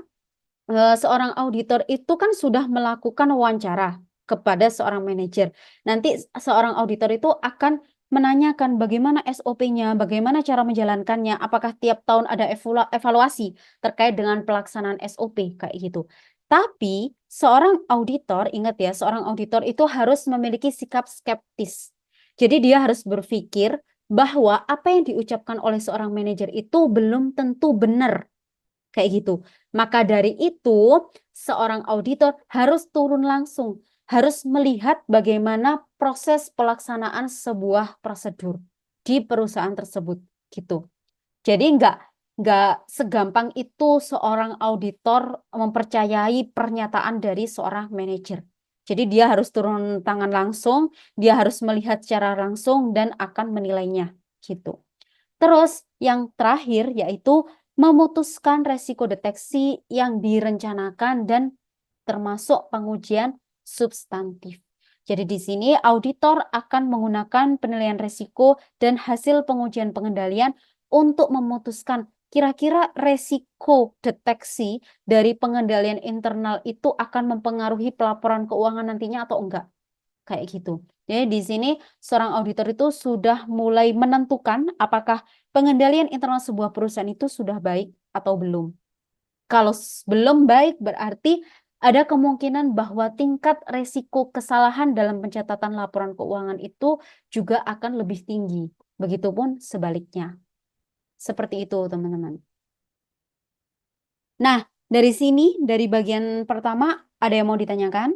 seorang auditor itu kan sudah melakukan wawancara kepada seorang manajer. Nanti seorang auditor itu akan menanyakan bagaimana SOP-nya, bagaimana cara menjalankannya, apakah tiap tahun ada evaluasi terkait dengan pelaksanaan SOP kayak gitu. Tapi seorang auditor, ingat ya, seorang auditor itu harus memiliki sikap skeptis. Jadi dia harus berpikir bahwa apa yang diucapkan oleh seorang manajer itu belum tentu benar. Kayak gitu. Maka dari itu, seorang auditor harus turun langsung, harus melihat bagaimana proses pelaksanaan sebuah prosedur di perusahaan tersebut, gitu. Jadi nggak segampang itu seorang auditor mempercayai pernyataan dari seorang manajer. Jadi dia harus turun tangan langsung, dia harus melihat secara langsung dan akan menilainya, gitu. Terus yang terakhir yaitu memutuskan resiko deteksi yang direncanakan dan termasuk pengujian substantif. Jadi di sini auditor akan menggunakan penilaian resiko dan hasil pengujian pengendalian untuk memutuskan kira-kira resiko deteksi dari pengendalian internal itu akan mempengaruhi pelaporan keuangan nantinya atau enggak. Kayak gitu. Jadi di sini seorang auditor itu sudah mulai menentukan apakah pengendalian internal sebuah perusahaan itu sudah baik atau belum. Kalau belum baik berarti ada kemungkinan bahwa tingkat resiko kesalahan dalam pencatatan laporan keuangan itu juga akan lebih tinggi. Begitupun sebaliknya. Seperti itu, teman-teman. Nah, dari sini, dari bagian pertama, ada yang mau ditanyakan?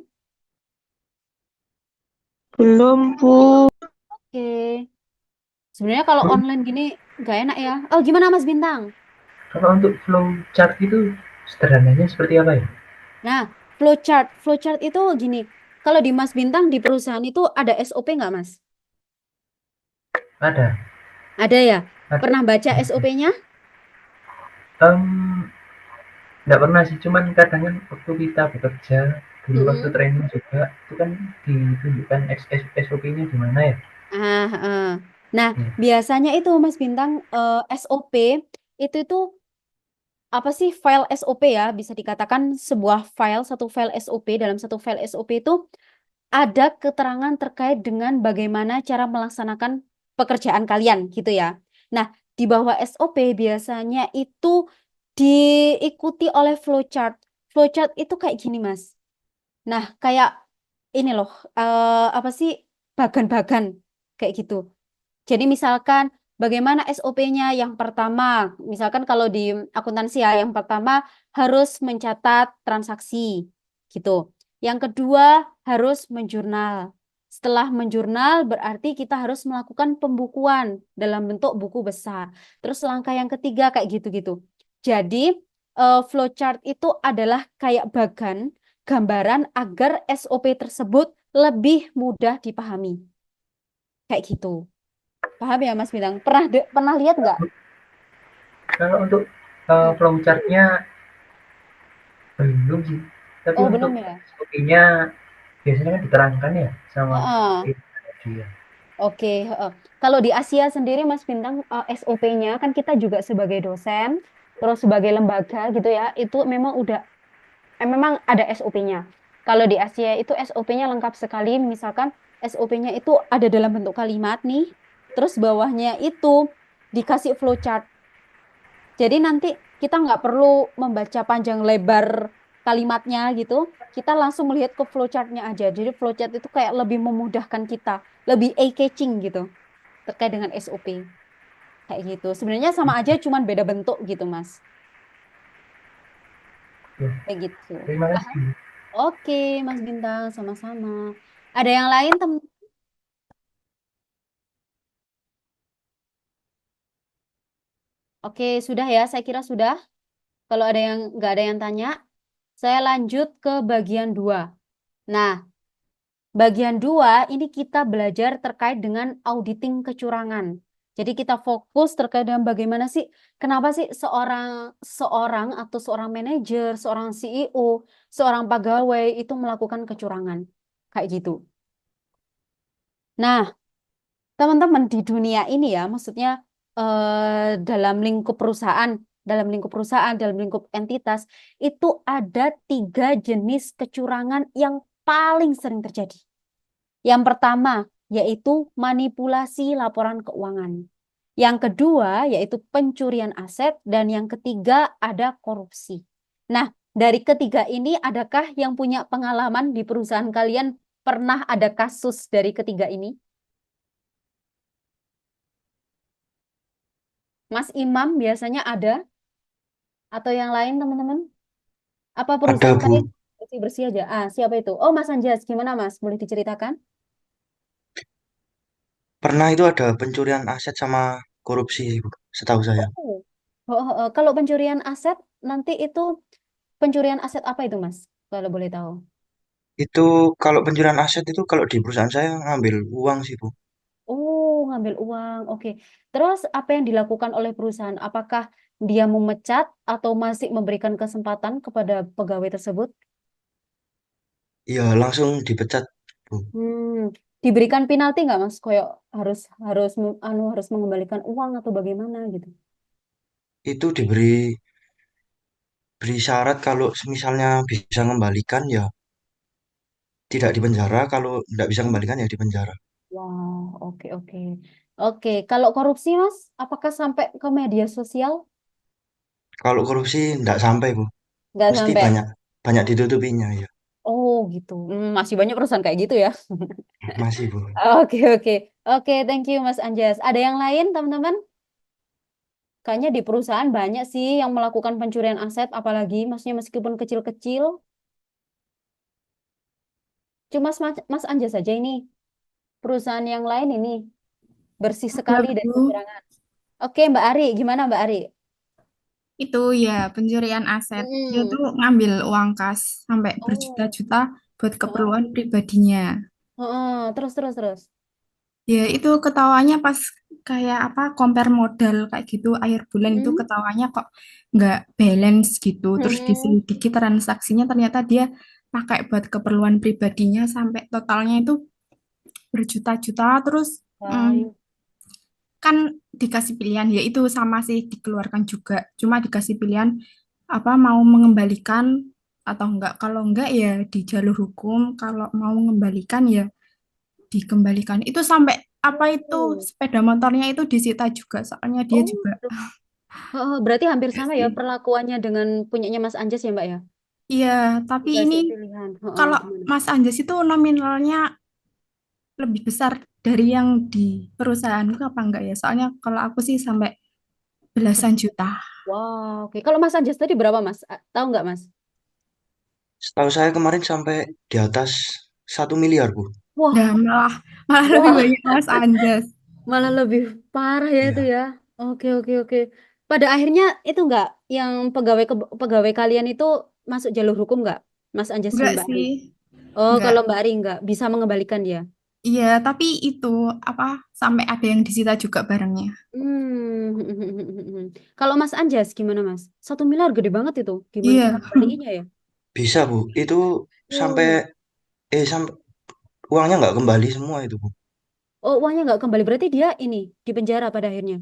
Belum, Bu. Oke. Sebenarnya kalau Bu, online gini nggak enak ya. Oh, gimana Mas Bintang? kalau untuk flow chart itu sederhananya seperti apa ya? Nah, flowchart. Flowchart itu gini. Kalau di Mas Bintang di perusahaan itu ada SOP nggak, Mas? Ada, Ada ya? ada. Pernah baca SOP-nya? Em, nggak pernah sih, cuman kadang kan waktu kita bekerja dulu waktu Mm-mm. training juga itu kan ditunjukkan SOP-nya gimana ya? Ah. Nah, Ya, biasanya itu Mas Bintang SOP itu apa sih file SOP ya? Bisa dikatakan sebuah file, satu file SOP. Dalam satu file SOP itu ada keterangan terkait dengan bagaimana cara melaksanakan pekerjaan kalian gitu ya. Nah, di bawah SOP biasanya itu diikuti oleh flowchart. Flowchart itu kayak gini, Mas. Nah, kayak ini loh, apa sih bagan-bagan kayak gitu. Jadi misalkan bagaimana SOP-nya yang pertama, misalkan kalau di akuntansi ya, yang pertama harus mencatat transaksi gitu. Yang kedua harus menjurnal. Setelah menjurnal berarti kita harus melakukan pembukuan dalam bentuk buku besar. Terus langkah yang ketiga kayak gitu-gitu. Jadi flowchart itu adalah kayak bagan gambaran agar SOP tersebut lebih mudah dipahami. Kayak gitu. Paham ya Mas Bintang? Pernah lihat nggak? kalau untuk Hmm. flow chart-nya belum sih, tapi Oh untuk belum ya? SOP-nya biasanya kan diterangkan ya sama Heeh. dia. Oke. Heeh. Kalau di Asia sendiri Mas Bintang SOP-nya kan kita juga sebagai dosen, terus sebagai lembaga gitu ya, itu memang udah memang ada SOP-nya. Kalau di Asia itu SOP-nya lengkap sekali. Misalkan SOP-nya itu ada dalam bentuk kalimat nih, terus bawahnya itu dikasih flowchart. Jadi nanti kita nggak perlu membaca panjang lebar kalimatnya gitu. Kita langsung melihat ke flowchart-nya aja. Jadi flowchart itu kayak lebih memudahkan kita, lebih eye-catching gitu terkait dengan SOP. Kayak gitu. Sebenarnya sama aja, cuman beda bentuk gitu, Mas. Ya, Kayak gitu. terima Paham? kasih. Oke, Mas Bintang, sama-sama. Ada yang lain, teman? Oke, sudah ya. Saya kira sudah. Kalau ada yang nggak ada yang tanya, saya lanjut ke bagian 2. Nah, bagian 2 ini kita belajar terkait dengan auditing kecurangan. Jadi kita fokus terkait dengan bagaimana sih, kenapa sih seorang seorang atau seorang manajer, seorang CEO, seorang pegawai itu melakukan kecurangan. Kayak gitu. Nah, teman-teman di dunia ini ya, maksudnya dalam lingkup perusahaan, dalam lingkup entitas, itu ada 3 jenis kecurangan yang paling sering terjadi. Yang pertama yaitu manipulasi laporan keuangan. Yang kedua yaitu pencurian aset dan yang ketiga ada korupsi. Nah, dari ketiga ini adakah yang punya pengalaman di perusahaan kalian pernah ada kasus dari ketiga ini? Mas Imam biasanya ada atau yang lain teman-teman? Apa Ada, perusahaan Bu. kalian bersih-bersih aja? Ah, siapa itu? Oh, Mas Anjas, gimana Mas? Boleh diceritakan? Pernah itu ada pencurian aset sama korupsi, Bu, setahu saya. Oh. Kalau pencurian aset nanti itu pencurian aset apa itu, Mas? Kalau boleh tahu. Itu kalau pencurian aset itu kalau di perusahaan saya ngambil uang sih, Bu. Oh, ngambil uang. Oke. Terus apa yang dilakukan oleh perusahaan? Apakah dia memecat atau masih memberikan kesempatan kepada pegawai tersebut? Iya, langsung dipecat, Bu. Diberikan penalti nggak Mas? Kayak harus harus harus mengembalikan uang atau bagaimana gitu? Itu beri syarat kalau misalnya bisa mengembalikan ya tidak dipenjara, kalau tidak bisa kembalikan ya dipenjara. Wow, oke oke. Oke, kalau korupsi Mas, apakah sampai ke media sosial? Kalau korupsi tidak sampai, Bu. Nggak Mesti sampai. banyak banyak ditutupinya ya. Oh gitu. Masih banyak perusahaan kayak gitu ya. Masih, Bu. Oke oke. Oke, thank you Mas Anjas. Ada yang lain teman-teman? Kayaknya di perusahaan banyak sih yang melakukan pencurian aset, apalagi maksudnya meskipun kecil-kecil. Cuma Mas Anjas saja ini. Perusahaan yang lain ini bersih Ada, sekali dari Bu. kecurangan. Oke, Mbak Ari, gimana Mbak Ari? Itu ya pencurian aset. Dia Hmm. tuh ngambil uang kas sampai Oh. berjuta-juta buat Oh. keperluan pribadinya. Terus terus terus. Ya itu ketawanya pas kayak apa compare modal kayak gitu akhir bulan itu Hmm. ketawanya kok nggak balance gitu. Terus Hmm. diselidiki transaksinya ternyata dia pakai buat keperluan pribadinya sampai totalnya itu berjuta-juta. Terus Wah, kan dikasih pilihan ya itu sama sih dikeluarkan juga. Cuma dikasih pilihan apa mau mengembalikan atau enggak. Kalau enggak ya di jalur hukum, kalau mau mengembalikan ya dikembalikan. Itu sampai apa itu oh. sepeda motornya itu disita juga soalnya dia Oh, juga berarti hampir sama ya sih. perlakuannya dengan punyanya Mas Anjas ya Mbak ya? Iya, tapi ini Dikasih pilihan. kalau Gimana? Mas Anjas itu nominalnya lebih besar dari yang di perusahaanku apa enggak ya? Soalnya kalau aku sih sampai belasan juta. Wow, oke. Kalau Mas Anjas tadi berapa Mas? Tahu nggak Mas? Setahu saya kemarin sampai di atas 1 miliar, Bu. Wah, Nah, malah malah lebih wah, banyak Mas Anjas. malah lebih parah ya itu Iya. ya. Oke, oke, oke. Pada akhirnya itu nggak yang pegawai kalian itu masuk jalur hukum nggak? Mas Anjas dan Enggak Mbak Ari. sih, Oh, enggak. kalau Mbak Ari nggak bisa mengembalikan dia. Iya, tapi itu apa sampai ada yang disita juga barangnya. Kalau Mas Anjas gimana Mas? 1 miliar gede banget itu. Gimana cara Iya, kembaliinnya ya? Bisa, Bu. Itu sampai Oh, sampai uangnya nggak kembali semua itu, Bu. oh uangnya nggak kembali. Berarti dia ini di penjara pada akhirnya.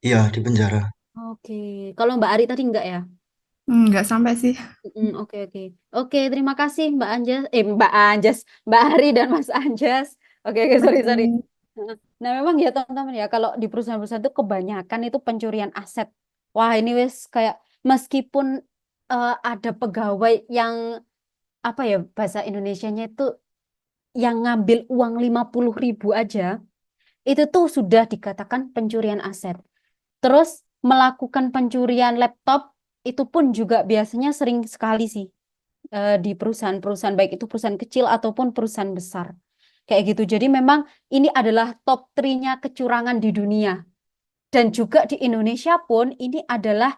Iya, di penjara. Oke. Kalau Mbak Ari tadi nggak ya? enggak sampai sih. Oke, oke. Oke, terima kasih Mbak Anjas. Mbak Anjas. Mbak Ari dan Mas Anjas. Oke, oke, sorry, sorry. Oke. Nah, memang ya teman-teman ya, kalau di perusahaan-perusahaan itu kebanyakan itu pencurian aset. Wah, ini wes kayak meskipun ada pegawai yang apa ya bahasa Indonesianya itu yang ngambil uang 50.000 aja, itu tuh sudah dikatakan pencurian aset. Terus melakukan pencurian laptop itu pun juga biasanya sering sekali sih di perusahaan-perusahaan baik itu perusahaan kecil ataupun perusahaan besar. Kayak gitu. Jadi memang ini adalah top 3-nya kecurangan di dunia. Dan juga di Indonesia pun ini adalah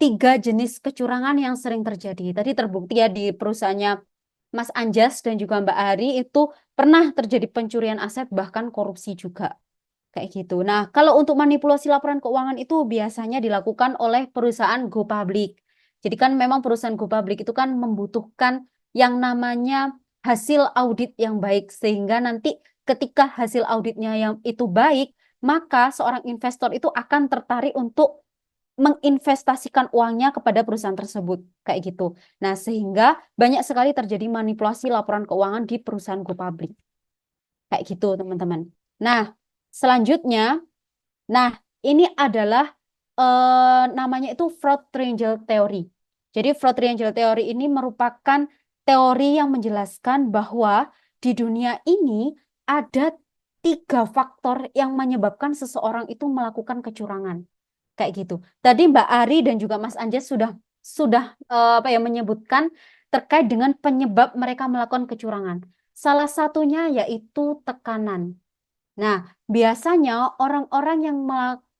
3 jenis kecurangan yang sering terjadi. Tadi terbukti ya di perusahaannya Mas Anjas dan juga Mbak Ari itu pernah terjadi pencurian aset bahkan korupsi juga. Kayak gitu. Nah, kalau untuk manipulasi laporan keuangan itu biasanya dilakukan oleh perusahaan go public. Jadi kan memang perusahaan go public itu kan membutuhkan yang namanya hasil audit yang baik sehingga nanti ketika hasil auditnya yang itu baik, maka seorang investor itu akan tertarik untuk menginvestasikan uangnya kepada perusahaan tersebut. Kayak gitu. Nah, sehingga banyak sekali terjadi manipulasi laporan keuangan di perusahaan go public. Kayak gitu, teman-teman. Nah, selanjutnya, nah ini adalah namanya itu fraud triangle theory. Jadi fraud triangle theory ini merupakan teori yang menjelaskan bahwa di dunia ini ada 3 faktor yang menyebabkan seseorang itu melakukan kecurangan. Kayak gitu. Tadi Mbak Ari dan juga Mas Anjas sudah apa ya menyebutkan terkait dengan penyebab mereka melakukan kecurangan. Salah satunya yaitu tekanan. Nah, biasanya orang-orang yang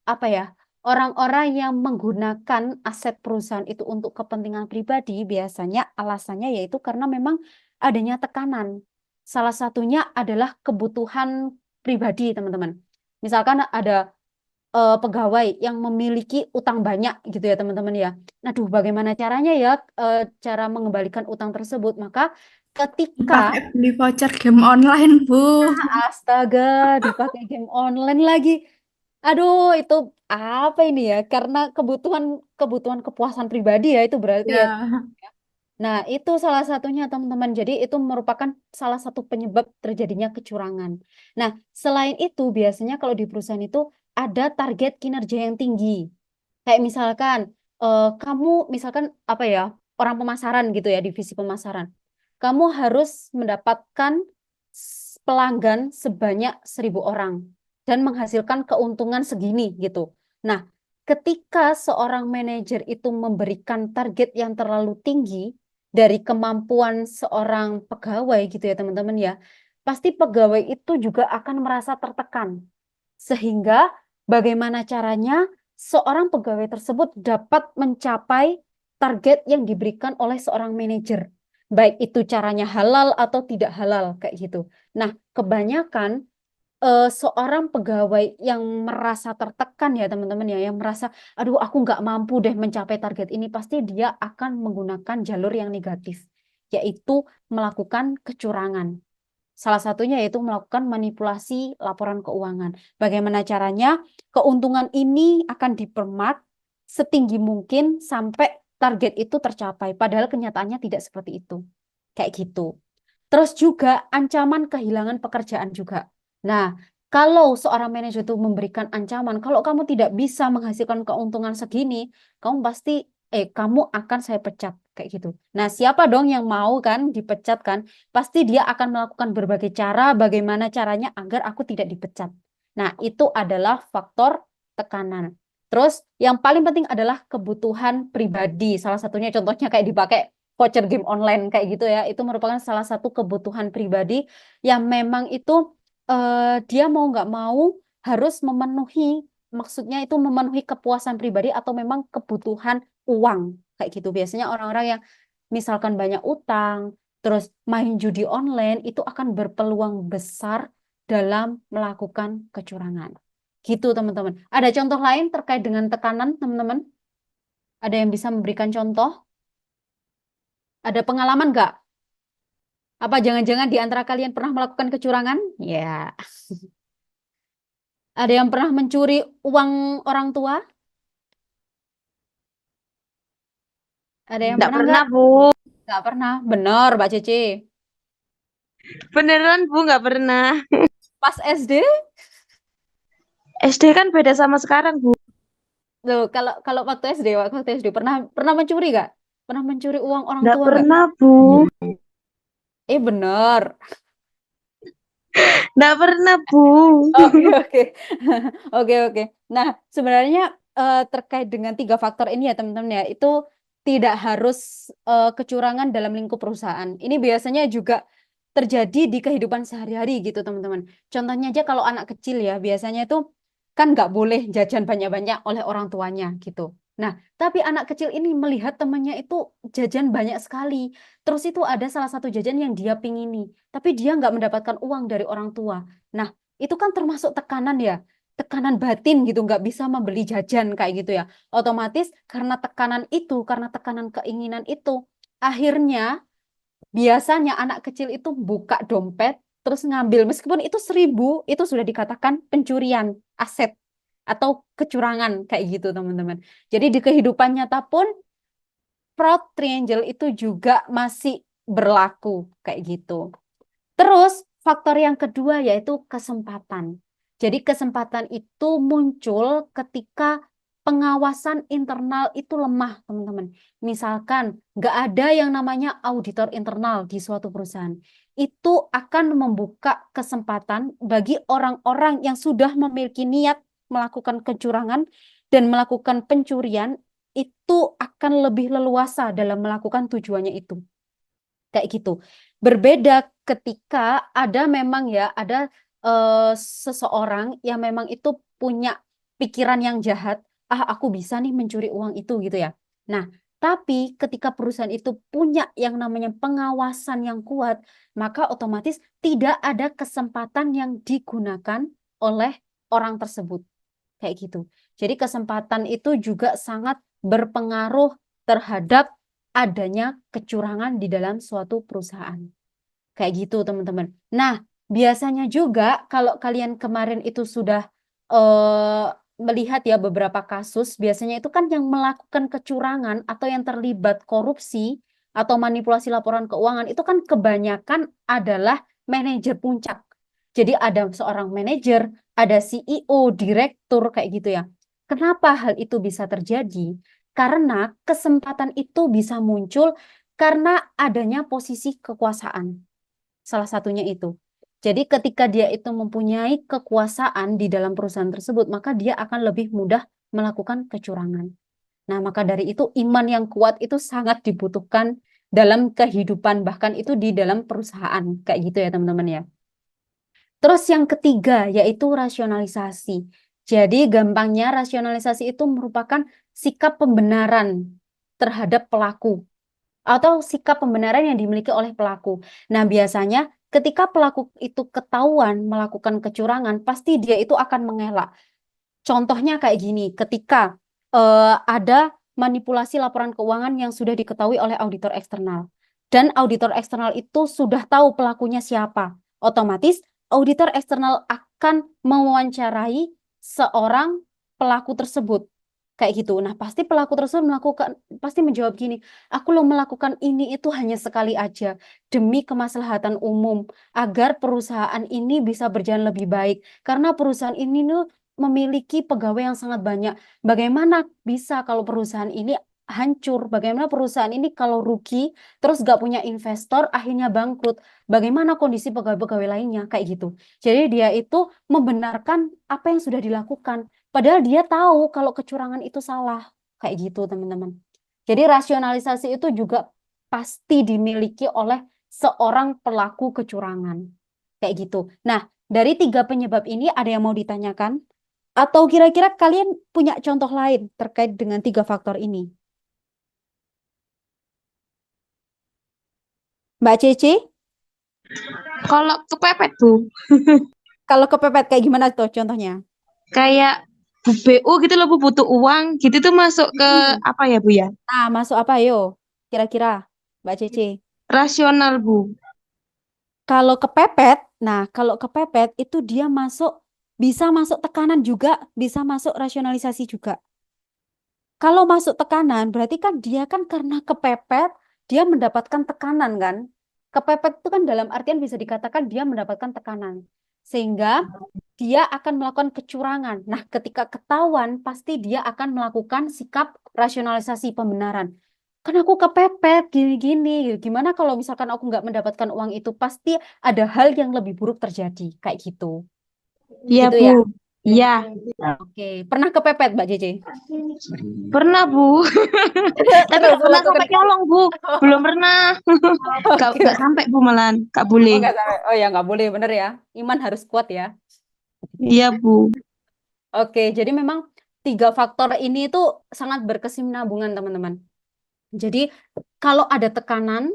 apa ya, orang-orang yang menggunakan aset perusahaan itu untuk kepentingan pribadi biasanya alasannya yaitu karena memang adanya tekanan. Salah satunya adalah kebutuhan pribadi, teman-teman. Misalkan ada pegawai yang memiliki utang banyak gitu ya teman-teman ya. Aduh, bagaimana caranya ya cara mengembalikan utang tersebut? Maka ketika Dipakai beli voucher game online, Bu. astaga dipakai game online lagi. Aduh, itu apa ini ya? Karena kebutuhan kebutuhan kepuasan pribadi ya itu berarti ya. Ya. Nah, itu salah satunya teman-teman. Jadi itu merupakan salah satu penyebab terjadinya kecurangan. Nah, selain itu biasanya kalau di perusahaan itu ada target kinerja yang tinggi. Kayak misalkan kamu misalkan apa ya, orang pemasaran gitu ya, divisi pemasaran. Kamu harus mendapatkan pelanggan sebanyak 1.000 orang dan menghasilkan keuntungan segini gitu. Nah, ketika seorang manajer itu memberikan target yang terlalu tinggi dari kemampuan seorang pegawai gitu ya teman-teman ya, pasti pegawai itu juga akan merasa tertekan. Sehingga bagaimana caranya seorang pegawai tersebut dapat mencapai target yang diberikan oleh seorang manajer. Baik itu caranya halal atau tidak halal kayak gitu. Nah, kebanyakan seorang pegawai yang merasa tertekan ya teman-teman ya, yang merasa, aduh aku nggak mampu deh mencapai target ini, pasti dia akan menggunakan jalur yang negatif, yaitu melakukan kecurangan. Salah satunya yaitu melakukan manipulasi laporan keuangan. Bagaimana caranya? Keuntungan ini akan dipermak setinggi mungkin sampai target itu tercapai, padahal kenyataannya tidak seperti itu. Kayak gitu. Terus juga ancaman kehilangan pekerjaan juga. Nah, kalau seorang manajer itu memberikan ancaman, kalau kamu tidak bisa menghasilkan keuntungan segini, kamu akan saya pecat kayak gitu. Nah, siapa dong yang mau kan dipecat kan? Pasti dia akan melakukan berbagai cara bagaimana caranya agar aku tidak dipecat. Nah, itu adalah faktor tekanan. Terus yang paling penting adalah kebutuhan pribadi. Salah satunya contohnya kayak dipakai voucher game online kayak gitu ya, itu merupakan salah satu kebutuhan pribadi yang memang itu dia mau nggak mau harus memenuhi, maksudnya itu memenuhi kepuasan pribadi atau memang kebutuhan uang kayak gitu. Biasanya orang-orang yang misalkan banyak utang, terus main judi online itu akan berpeluang besar dalam melakukan kecurangan. Gitu teman-teman. Ada contoh lain terkait dengan tekanan teman-teman? Ada yang bisa memberikan contoh? Ada pengalaman nggak? Apa jangan-jangan di antara kalian pernah melakukan kecurangan? Ya. Ada yang pernah mencuri uang orang tua? Ada yang Nggak pernah pernah, nggak? Bu. Nggak pernah. Benar, Mbak Cece. Beneran, Bu, nggak pernah. Pas SD? SD kan beda sama sekarang, Bu. Loh, kalau kalau waktu SD pernah pernah mencuri nggak? Pernah mencuri uang orang Nggak tua nggak? pernah, Bu. Benar. Nggak pernah, Bu. Oke, oke. Oke, oke. Nah, sebenarnya terkait dengan 3 faktor ini ya teman-teman ya, itu tidak harus kecurangan dalam lingkup perusahaan. Ini biasanya juga terjadi di kehidupan sehari-hari gitu teman-teman. Contohnya aja kalau anak kecil ya, biasanya itu kan nggak boleh jajan banyak-banyak oleh orang tuanya gitu. Nah, tapi anak kecil ini melihat temannya itu jajan banyak sekali. Terus itu ada salah satu jajan yang dia pingini, tapi dia nggak mendapatkan uang dari orang tua. Nah, itu kan termasuk tekanan ya, tekanan batin gitu, nggak bisa membeli jajan kayak gitu ya. Otomatis karena tekanan keinginan itu, akhirnya biasanya anak kecil itu buka dompet, terus ngambil, meskipun itu 1.000, itu sudah dikatakan pencurian aset atau kecurangan kayak gitu teman-teman. Jadi di kehidupan nyata pun fraud triangle itu juga masih berlaku kayak gitu. Terus faktor yang kedua yaitu kesempatan. Jadi kesempatan itu muncul ketika pengawasan internal itu lemah, teman-teman. Misalkan nggak ada yang namanya auditor internal di suatu perusahaan. Itu akan membuka kesempatan bagi orang-orang yang sudah memiliki niat melakukan kecurangan dan melakukan pencurian, itu akan lebih leluasa dalam melakukan tujuannya itu. Kayak gitu. Berbeda ketika ada seseorang yang memang itu punya pikiran yang jahat, aku bisa nih mencuri uang itu gitu ya. Nah, tapi ketika perusahaan itu punya yang namanya pengawasan yang kuat, maka otomatis tidak ada kesempatan yang digunakan oleh orang tersebut. Kayak gitu. Jadi kesempatan itu juga sangat berpengaruh terhadap adanya kecurangan di dalam suatu perusahaan. Kayak gitu, teman-teman. Nah, biasanya juga kalau kalian kemarin itu sudah melihat ya beberapa kasus, biasanya itu kan yang melakukan kecurangan atau yang terlibat korupsi atau manipulasi laporan keuangan itu kan kebanyakan adalah manajer puncak. Jadi ada seorang manajer, ada CEO, direktur kayak gitu ya. Kenapa hal itu bisa terjadi? Karena kesempatan itu bisa muncul karena adanya posisi kekuasaan. Salah satunya itu. Jadi ketika dia itu mempunyai kekuasaan di dalam perusahaan tersebut, maka dia akan lebih mudah melakukan kecurangan. Nah, maka dari itu iman yang kuat itu sangat dibutuhkan dalam kehidupan, bahkan itu di dalam perusahaan. Kayak gitu ya, teman-teman ya. Terus yang ketiga yaitu rasionalisasi. Jadi gampangnya rasionalisasi itu merupakan sikap pembenaran terhadap pelaku atau sikap pembenaran yang dimiliki oleh pelaku. Nah, biasanya ketika pelaku itu ketahuan melakukan kecurangan, pasti dia itu akan mengelak. Contohnya kayak gini, ketika ada manipulasi laporan keuangan yang sudah diketahui oleh auditor eksternal, dan auditor eksternal itu sudah tahu pelakunya siapa, otomatis auditor eksternal akan mewawancarai seorang pelaku tersebut. Kayak gitu. Nah, pasti pelaku tersebut pasti menjawab gini, aku lo melakukan ini itu hanya sekali aja, demi kemaslahatan umum, agar perusahaan ini bisa berjalan lebih baik. Karena perusahaan ini memiliki pegawai yang sangat banyak. Bagaimana bisa kalau perusahaan ini hancur? Bagaimana perusahaan ini kalau rugi, terus gak punya investor, akhirnya bangkrut? Bagaimana kondisi pegawai-pegawai lainnya? Kayak gitu. Jadi dia itu membenarkan apa yang sudah dilakukan. Padahal dia tahu kalau kecurangan itu salah. Kayak gitu, teman-teman. Jadi rasionalisasi itu juga pasti dimiliki oleh seorang pelaku kecurangan. Kayak gitu. Nah, dari 3 penyebab ini ada yang mau ditanyakan? Atau kira-kira kalian punya contoh lain terkait dengan 3 faktor ini? Mbak Cece, Kalau kepepet, Bu, kalau kepepet kayak gimana tuh contohnya? kayak Bu BU gitu loh, Bu, butuh uang gitu tuh masuk ke Hmm. apa ya, Bu ya? Nah, masuk apa yo? Kira-kira, Mbak Cece. Rasional, Bu. Kalau kepepet itu dia bisa masuk tekanan juga, bisa masuk rasionalisasi juga. Kalau masuk tekanan, berarti kan dia kan karena kepepet, dia mendapatkan tekanan kan. Kepepet itu kan dalam artian bisa dikatakan dia mendapatkan tekanan. Sehingga dia akan melakukan kecurangan. Nah, ketika ketahuan, pasti dia akan melakukan sikap rasionalisasi pembenaran. Kan aku kepepet, gini-gini. Gimana kalau misalkan aku nggak mendapatkan uang itu? Pasti ada hal yang lebih buruk terjadi. Kayak gitu. Iya, Gitu Bu. ya? Iya, Oke. Pernah kepepet, Mbak Jece? pernah, Bu. Tapi Terus nggak pernah melakukan... sampai nyolong, Bu. Belum pernah. Oke. Nggak sampai, Bu, malan. Nggak Oh, boleh. nggak sampai. Oh ya, nggak boleh. Bener ya. Iman harus kuat ya. Iya, Bu. Oke, jadi memang 3 faktor ini itu sangat berkesinambungan, teman-teman. Jadi kalau ada tekanan,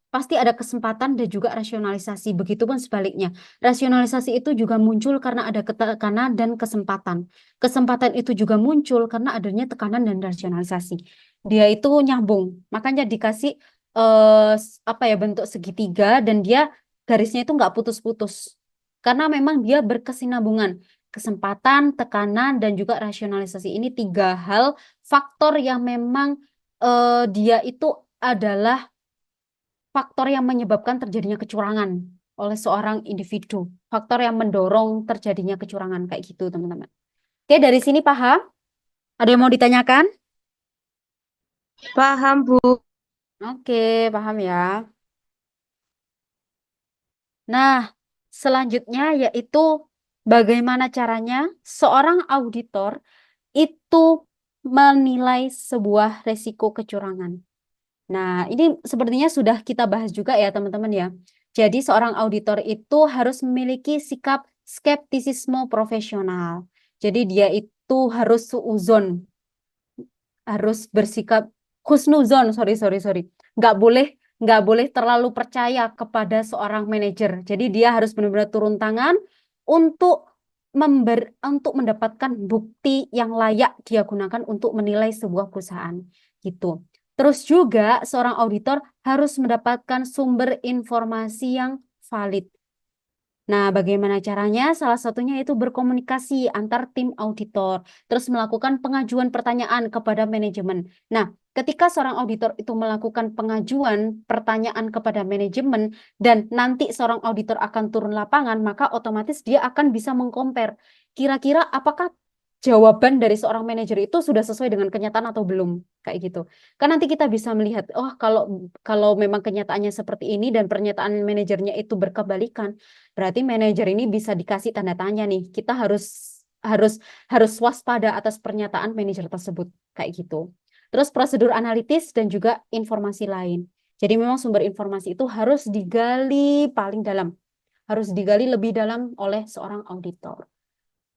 pasti ada kesempatan dan juga rasionalisasi. Begitupun sebaliknya. Rasionalisasi itu juga muncul karena ada tekanan dan kesempatan. Kesempatan itu juga muncul karena adanya tekanan dan rasionalisasi. Dia itu nyambung. Makanya dikasih apa ya bentuk segitiga dan dia garisnya itu nggak putus-putus. Karena memang dia berkesinambungan. Kesempatan, tekanan, dan juga rasionalisasi. Ini 3 hal faktor yang memang dia itu adalah faktor yang menyebabkan terjadinya kecurangan oleh seorang individu. Faktor yang mendorong terjadinya kecurangan kayak gitu, teman-teman. Oke, dari sini paham? Ada yang mau ditanyakan? Paham, Bu. Oke, paham ya. Nah, selanjutnya yaitu bagaimana caranya seorang auditor itu menilai sebuah resiko kecurangan. Nah, ini sepertinya sudah kita bahas juga ya, teman-teman ya. Jadi, seorang auditor itu harus memiliki sikap skeptisisme profesional. Jadi, dia itu harus suuzon, harus bersikap husnuzon, sorry. Nggak boleh, nggak boleh terlalu percaya kepada seorang manajer. Jadi, dia harus benar-benar turun tangan untuk untuk mendapatkan bukti yang layak dia gunakan untuk menilai sebuah perusahaan gitu. Terus juga seorang auditor harus mendapatkan sumber informasi yang valid. Nah, bagaimana caranya? Salah satunya itu berkomunikasi antar tim auditor, terus melakukan pengajuan pertanyaan kepada manajemen. Nah, ketika seorang auditor itu melakukan pengajuan pertanyaan kepada manajemen dan nanti seorang auditor akan turun lapangan, maka otomatis dia akan bisa mengcompare kira-kira apakah jawaban dari seorang manajer itu sudah sesuai dengan kenyataan atau belum, kayak gitu. Kan nanti kita bisa melihat, oh kalau memang kenyataannya seperti ini dan pernyataan manajernya itu berkebalikan, berarti manajer ini bisa dikasih tanda tanya nih. Kita harus harus harus waspada atas pernyataan manajer tersebut, kayak gitu. Terus prosedur analitis dan juga informasi lain. Jadi memang sumber informasi itu harus digali paling dalam, harus digali lebih dalam oleh seorang auditor.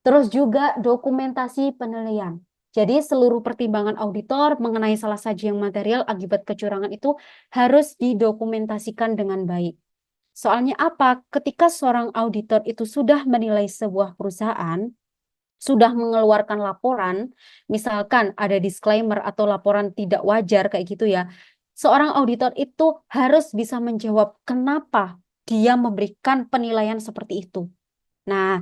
Terus juga dokumentasi penilaian. Jadi seluruh pertimbangan auditor mengenai salah sajian material akibat kecurangan itu harus didokumentasikan dengan baik. Soalnya apa? Ketika seorang auditor itu sudah menilai sebuah perusahaan, sudah mengeluarkan laporan, misalkan ada disclaimer atau laporan tidak wajar kayak gitu ya, seorang auditor itu harus bisa menjawab kenapa dia memberikan penilaian seperti itu. Nah,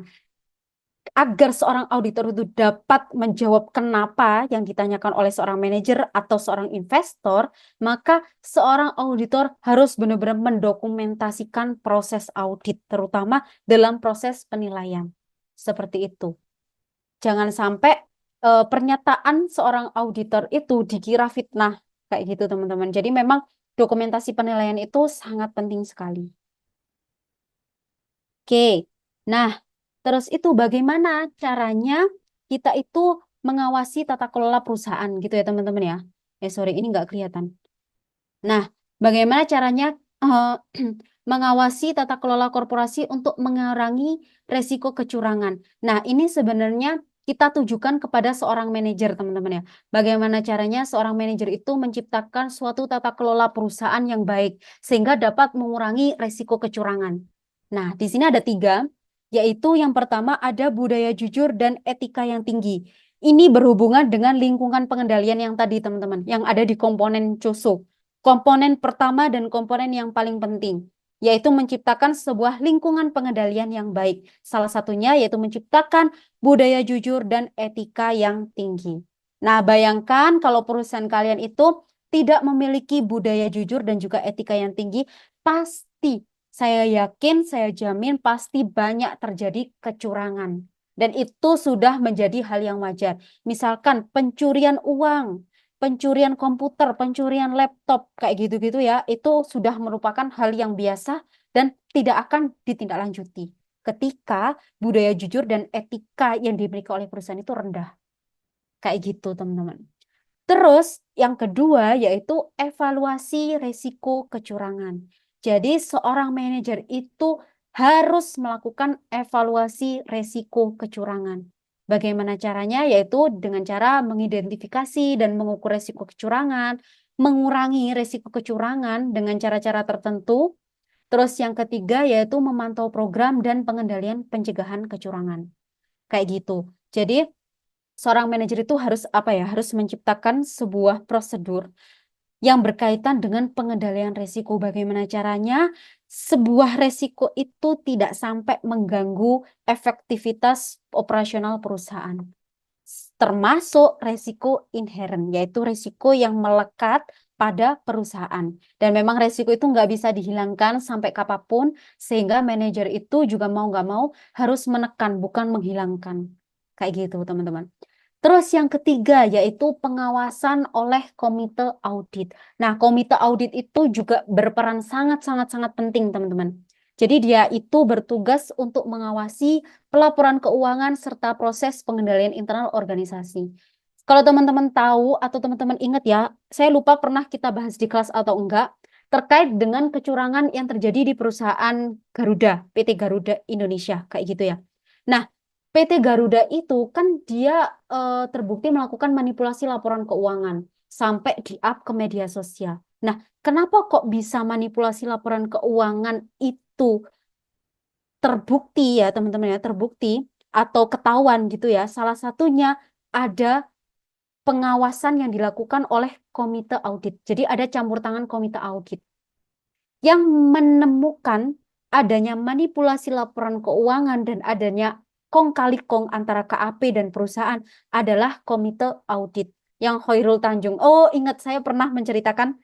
agar seorang auditor itu dapat menjawab kenapa yang ditanyakan oleh seorang manajer atau seorang investor, maka seorang auditor harus benar-benar mendokumentasikan proses audit, terutama dalam proses penilaian. Seperti itu. Jangan sampai pernyataan seorang auditor itu dikira fitnah, kayak gitu teman-teman. Jadi memang dokumentasi penilaian itu sangat penting sekali. Oke, nah terus itu bagaimana caranya kita itu mengawasi tata kelola perusahaan gitu ya teman-teman ya. Sorry ini nggak kelihatan. Nah, bagaimana caranya mengawasi tata kelola korporasi untuk mengurangi resiko kecurangan. Nah, ini sebenarnya kita tujukan kepada seorang manajer teman-teman ya. Bagaimana caranya seorang manajer itu menciptakan suatu tata kelola perusahaan yang baik sehingga dapat mengurangi resiko kecurangan. Nah, di sini ada 3, yaitu yang pertama ada budaya jujur dan etika yang tinggi. Ini berhubungan dengan lingkungan pengendalian yang tadi teman-teman, yang ada di komponen COSO. Komponen pertama dan komponen yang paling penting, yaitu menciptakan sebuah lingkungan pengendalian yang baik. Salah satunya yaitu menciptakan budaya jujur dan etika yang tinggi. Nah, bayangkan kalau perusahaan kalian itu tidak memiliki budaya jujur dan juga etika yang tinggi, pasti saya yakin, saya jamin pasti banyak terjadi kecurangan. Dan itu sudah menjadi hal yang wajar. Misalkan pencurian uang, pencurian komputer, pencurian laptop, kayak gitu-gitu ya, itu sudah merupakan hal yang biasa dan tidak akan ditindaklanjuti ketika budaya jujur dan etika yang dimiliki oleh perusahaan itu rendah. Kayak gitu, teman-teman. Terus yang kedua yaitu evaluasi resiko kecurangan. Jadi seorang manajer itu harus melakukan evaluasi resiko kecurangan. Bagaimana caranya? Yaitu dengan cara mengidentifikasi dan mengukur resiko kecurangan, mengurangi resiko kecurangan dengan cara-cara tertentu. Terus yang ketiga yaitu memantau program dan pengendalian pencegahan kecurangan. Kayak gitu. Jadi seorang manajer itu harus apa ya? Harus menciptakan sebuah prosedur yang berkaitan dengan pengendalian resiko. Bagaimana caranya sebuah resiko itu tidak sampai mengganggu efektivitas operasional perusahaan. Termasuk resiko inherent, yaitu resiko yang melekat pada perusahaan. Dan memang resiko itu nggak bisa dihilangkan sampai kapanpun, sehingga manajer itu juga mau nggak mau harus menekan, bukan menghilangkan. Kayak gitu, teman-teman. Terus yang ketiga yaitu pengawasan oleh komite audit. Nah, komite audit itu juga berperan sangat-sangat penting, teman-teman. Jadi dia itu bertugas untuk mengawasi pelaporan keuangan serta proses pengendalian internal organisasi. Kalau teman-teman tahu atau teman-teman ingat ya, saya lupa pernah kita bahas di kelas atau enggak, terkait dengan kecurangan yang terjadi di perusahaan Garuda, PT Garuda Indonesia, kayak gitu ya. Nah, PT Garuda itu kan dia terbukti melakukan manipulasi laporan keuangan sampai di-up ke media sosial. Nah, kenapa kok bisa manipulasi laporan keuangan itu terbukti ya teman-teman ya, terbukti? atau ketahuan gitu ya, salah satunya ada pengawasan yang dilakukan oleh komite audit. Jadi ada campur tangan komite audit yang menemukan adanya manipulasi laporan keuangan dan adanya kong kali kong antara KAP dan perusahaan adalah komite audit yang Khairul Tanjung. Oh, ingat saya pernah menceritakan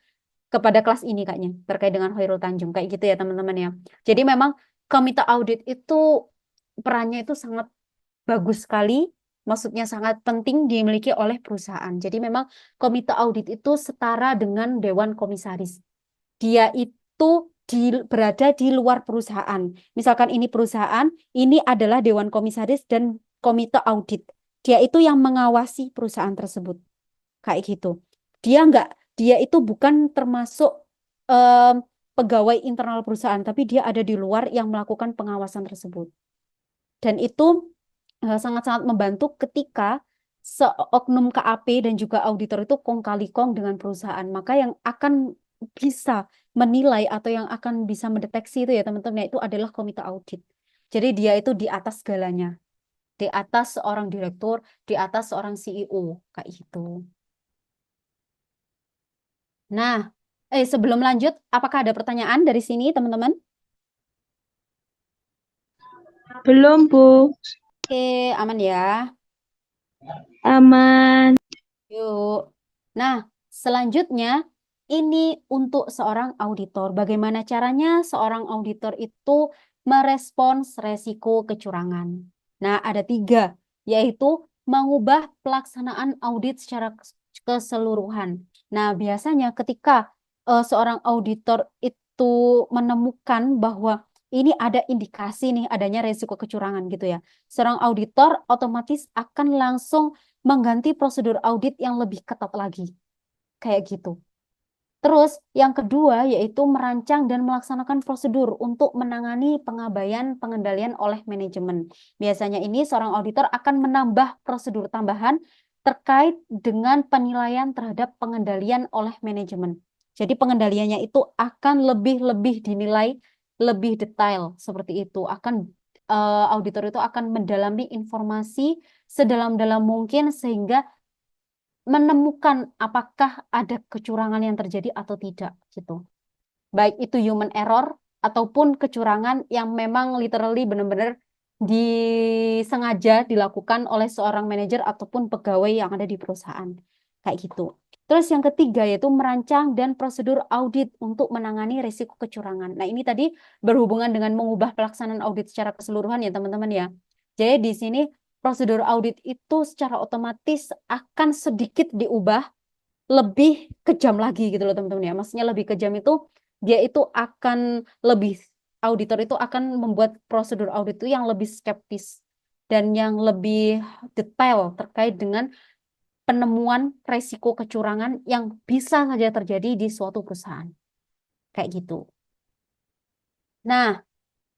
kepada kelas ini kayaknya terkait dengan Khairul Tanjung kayak gitu ya teman-teman ya. Jadi memang komite audit itu perannya itu sangat bagus sekali, maksudnya sangat penting dimiliki oleh perusahaan. Jadi memang komite audit itu setara dengan dewan komisaris. Dia itu berada di luar perusahaan. Misalkan ini perusahaan, ini adalah dewan komisaris dan komite audit. Dia itu yang mengawasi perusahaan tersebut. Kayak gitu. Dia itu bukan termasuk pegawai internal perusahaan, tapi dia ada di luar yang melakukan pengawasan tersebut. Dan itu sangat-sangat membantu ketika seoknum KAP dan juga auditor itu kong kali kong dengan perusahaan. Maka yang akan bisa menilai atau yang akan bisa mendeteksi itu ya teman-teman, itu adalah komite audit. Jadi dia itu di atas segalanya. Di atas seorang direktur, di atas seorang CEO. Kayak gitu. Nah, sebelum lanjut, apakah ada pertanyaan dari sini teman-teman? Belum, Bu. Oke, aman ya. Aman. Yuk. Nah, selanjutnya ini untuk seorang auditor. Bagaimana caranya seorang auditor itu merespons resiko kecurangan? Nah, ada 3, yaitu mengubah pelaksanaan audit secara keseluruhan. Nah, biasanya ketika seorang auditor itu menemukan bahwa ini ada indikasi nih adanya resiko kecurangan gitu ya. Seorang auditor otomatis akan langsung mengganti prosedur audit yang lebih ketat lagi. Kayak gitu. Terus yang kedua yaitu merancang dan melaksanakan prosedur untuk menangani pengabaian pengendalian oleh manajemen. Biasanya ini seorang auditor akan menambah prosedur tambahan terkait dengan penilaian terhadap pengendalian oleh manajemen. Jadi pengendaliannya itu akan lebih dinilai lebih detail seperti itu. Auditor itu akan mendalami informasi sedalam-dalam mungkin sehingga menemukan apakah ada kecurangan yang terjadi atau tidak gitu. Baik itu human error ataupun kecurangan yang memang literally benar-benar disengaja dilakukan oleh seorang manajer ataupun pegawai yang ada di perusahaan. Kayak gitu. Terus yang ketiga yaitu merancang dan prosedur audit untuk menangani risiko kecurangan. Nah, ini tadi berhubungan dengan mengubah pelaksanaan audit secara keseluruhan ya teman-teman ya. Jadi di sini prosedur audit itu secara otomatis akan sedikit diubah lebih kejam lagi gitu loh teman-teman ya. Maksudnya lebih kejam itu dia itu akan lebih auditor itu akan membuat prosedur audit itu yang lebih skeptis dan yang lebih detail terkait dengan penemuan resiko kecurangan yang bisa saja terjadi di suatu perusahaan. Kayak gitu. Nah,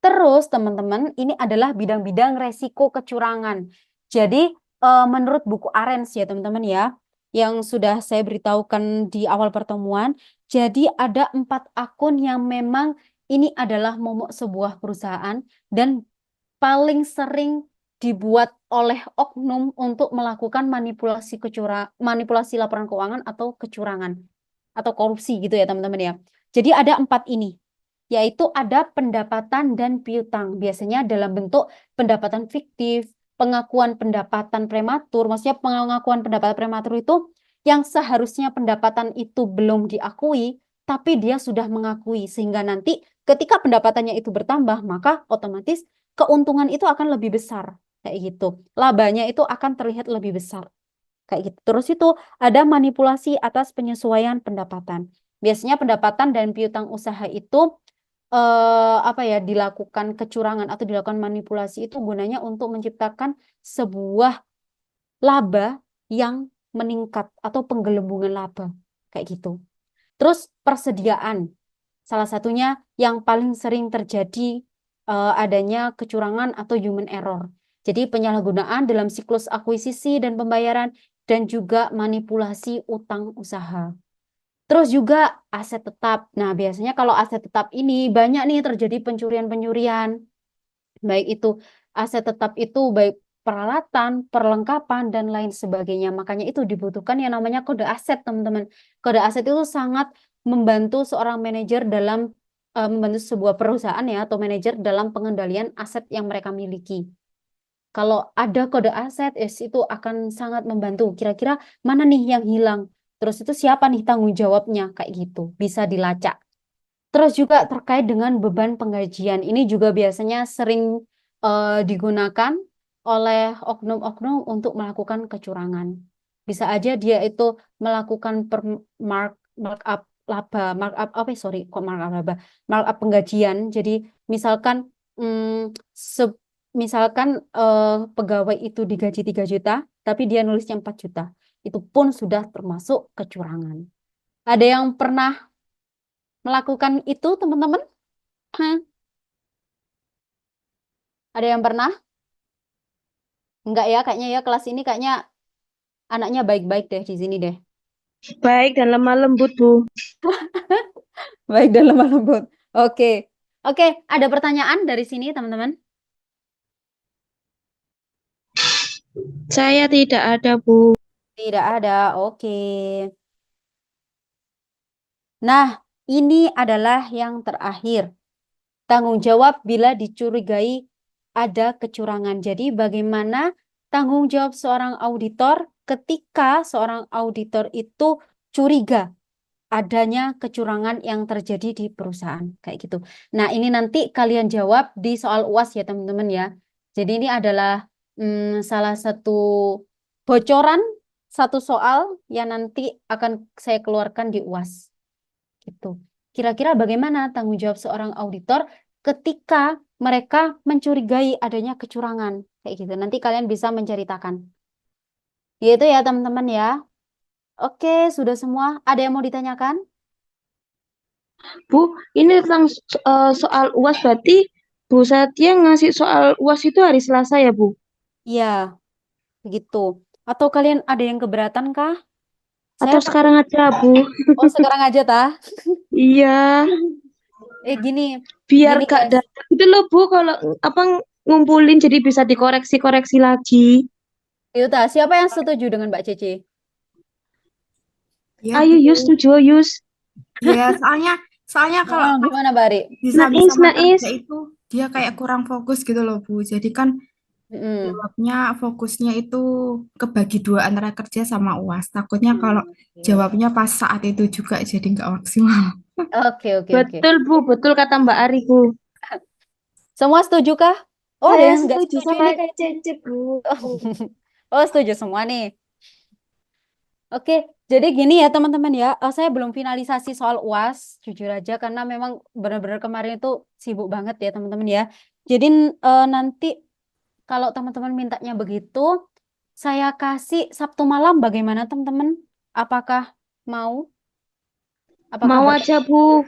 terus teman-teman, ini adalah bidang-bidang resiko kecurangan. Jadi menurut buku Arens ya teman-teman ya, yang sudah saya beritahukan di awal pertemuan, jadi ada 4 akun yang memang ini adalah momok sebuah perusahaan dan paling sering dibuat oleh oknum untuk melakukan manipulasi laporan keuangan atau kecurangan atau korupsi gitu ya teman-teman ya. Jadi ada 4 ini, yaitu ada pendapatan dan piutang. Biasanya dalam bentuk pendapatan fiktif, pengakuan pendapatan prematur. Maksudnya pengakuan pendapatan prematur itu yang seharusnya pendapatan itu belum diakui, tapi dia sudah mengakui. Sehingga nanti ketika pendapatannya itu bertambah, maka otomatis keuntungan itu akan lebih besar. Kayak gitu. Labanya itu akan terlihat lebih besar. Kayak gitu. Terus itu ada manipulasi atas penyesuaian pendapatan. Biasanya pendapatan dan piutang usaha itu dilakukan kecurangan atau dilakukan manipulasi itu gunanya untuk menciptakan sebuah laba yang meningkat atau penggelembungan laba kayak gitu. Terus persediaan, salah satunya yang paling sering terjadi adanya kecurangan atau human error. Jadi penyalahgunaan dalam siklus akuisisi dan pembayaran dan juga manipulasi utang usaha. Terus juga aset tetap. Nah, biasanya kalau aset tetap ini banyak nih terjadi pencurian-pencurian. Baik itu aset tetap itu baik peralatan, perlengkapan, dan lain sebagainya. Makanya itu dibutuhkan yang namanya kode aset, teman-teman. Kode aset itu sangat membantu seorang manajer dalam membantu sebuah perusahaan ya atau manajer dalam pengendalian aset yang mereka miliki. Kalau ada kode aset, itu akan sangat membantu. Kira-kira mana nih yang hilang? Terus itu siapa nih tanggung jawabnya? Kayak gitu, bisa dilacak. Terus juga terkait dengan beban penggajian. Ini juga biasanya sering digunakan oleh oknum-oknum untuk melakukan kecurangan. Bisa aja dia itu melakukan markup laba, markup penggajian. Jadi misalkan misalkan pegawai itu digaji 3 juta, tapi dia nulisnya 4 juta. Itu pun sudah termasuk kecurangan. Ada yang pernah melakukan itu, teman-teman? Hah? Ada yang pernah? Enggak ya, kayaknya ya kelas ini kayaknya anaknya baik-baik deh di sini deh. Baik dan lemah lembut, Bu. Baik dan lemah lembut. Oke. Oke, ada pertanyaan dari sini, teman-teman? Saya tidak ada, Bu. Tidak ada. Oke. Nah, ini adalah yang terakhir. Tanggung jawab bila dicurigai ada kecurangan. Jadi bagaimana tanggung jawab seorang auditor ketika seorang auditor itu curiga adanya kecurangan yang terjadi di perusahaan. Kayak gitu. Nah, ini nanti kalian jawab di soal UAS ya, teman-teman ya. Jadi ini adalah salah satu bocoran satu soal yang nanti akan saya keluarkan di UAS. Gitu. Kira-kira bagaimana tanggung jawab seorang auditor ketika mereka mencurigai adanya kecurangan? Kayak gitu. Nanti kalian bisa menceritakan. Gitu ya, teman-teman ya. Oke, sudah semua. Ada yang mau ditanyakan? Bu, ini tentang soal UAS berarti Bu Satya ngasih soal UAS itu hari Selasa ya, Bu? Iya, begitu. Atau kalian ada yang keberatan kah? Atau Saya sekarang aja, Bu? oh sekarang aja tah. Iya, Gini, biar gak guys. dadakan gitu loh, Bu, kalau ngumpulin jadi bisa dikoreksi-koreksi lagi. Yuta, siapa yang setuju dengan Mbak Cece? Ya, Ayo, Bu. Yus, setuju, Yus. Ya, soalnya kalau Gimana, Bari? bisa-bisa Nais. kerja itu dia kayak kurang fokus gitu loh, Bu. Jadi kan Mm-mm. jawabnya fokusnya itu kebagi dua antara kerja sama UAS. Takutnya kalau jawabnya pas saat itu juga jadi nggak maksimal. Oke. Betul, Bu, betul kata Mbak Ari, Bu. Semua setuju kah? Oh, ada Saya yang nggak setuju setuju sama ini. Kak Cece, Bu. Oh, setuju semua nih. Oke, jadi gini ya teman-teman ya, saya belum finalisasi soal UAS, jujur aja karena memang benar-benar kemarin itu sibuk banget ya teman-teman ya. Jadi nanti kalau teman-teman mintanya begitu, saya kasih Sabtu malam bagaimana teman-teman? Apakah mau? Apakah Mau Bapak aja, Bu.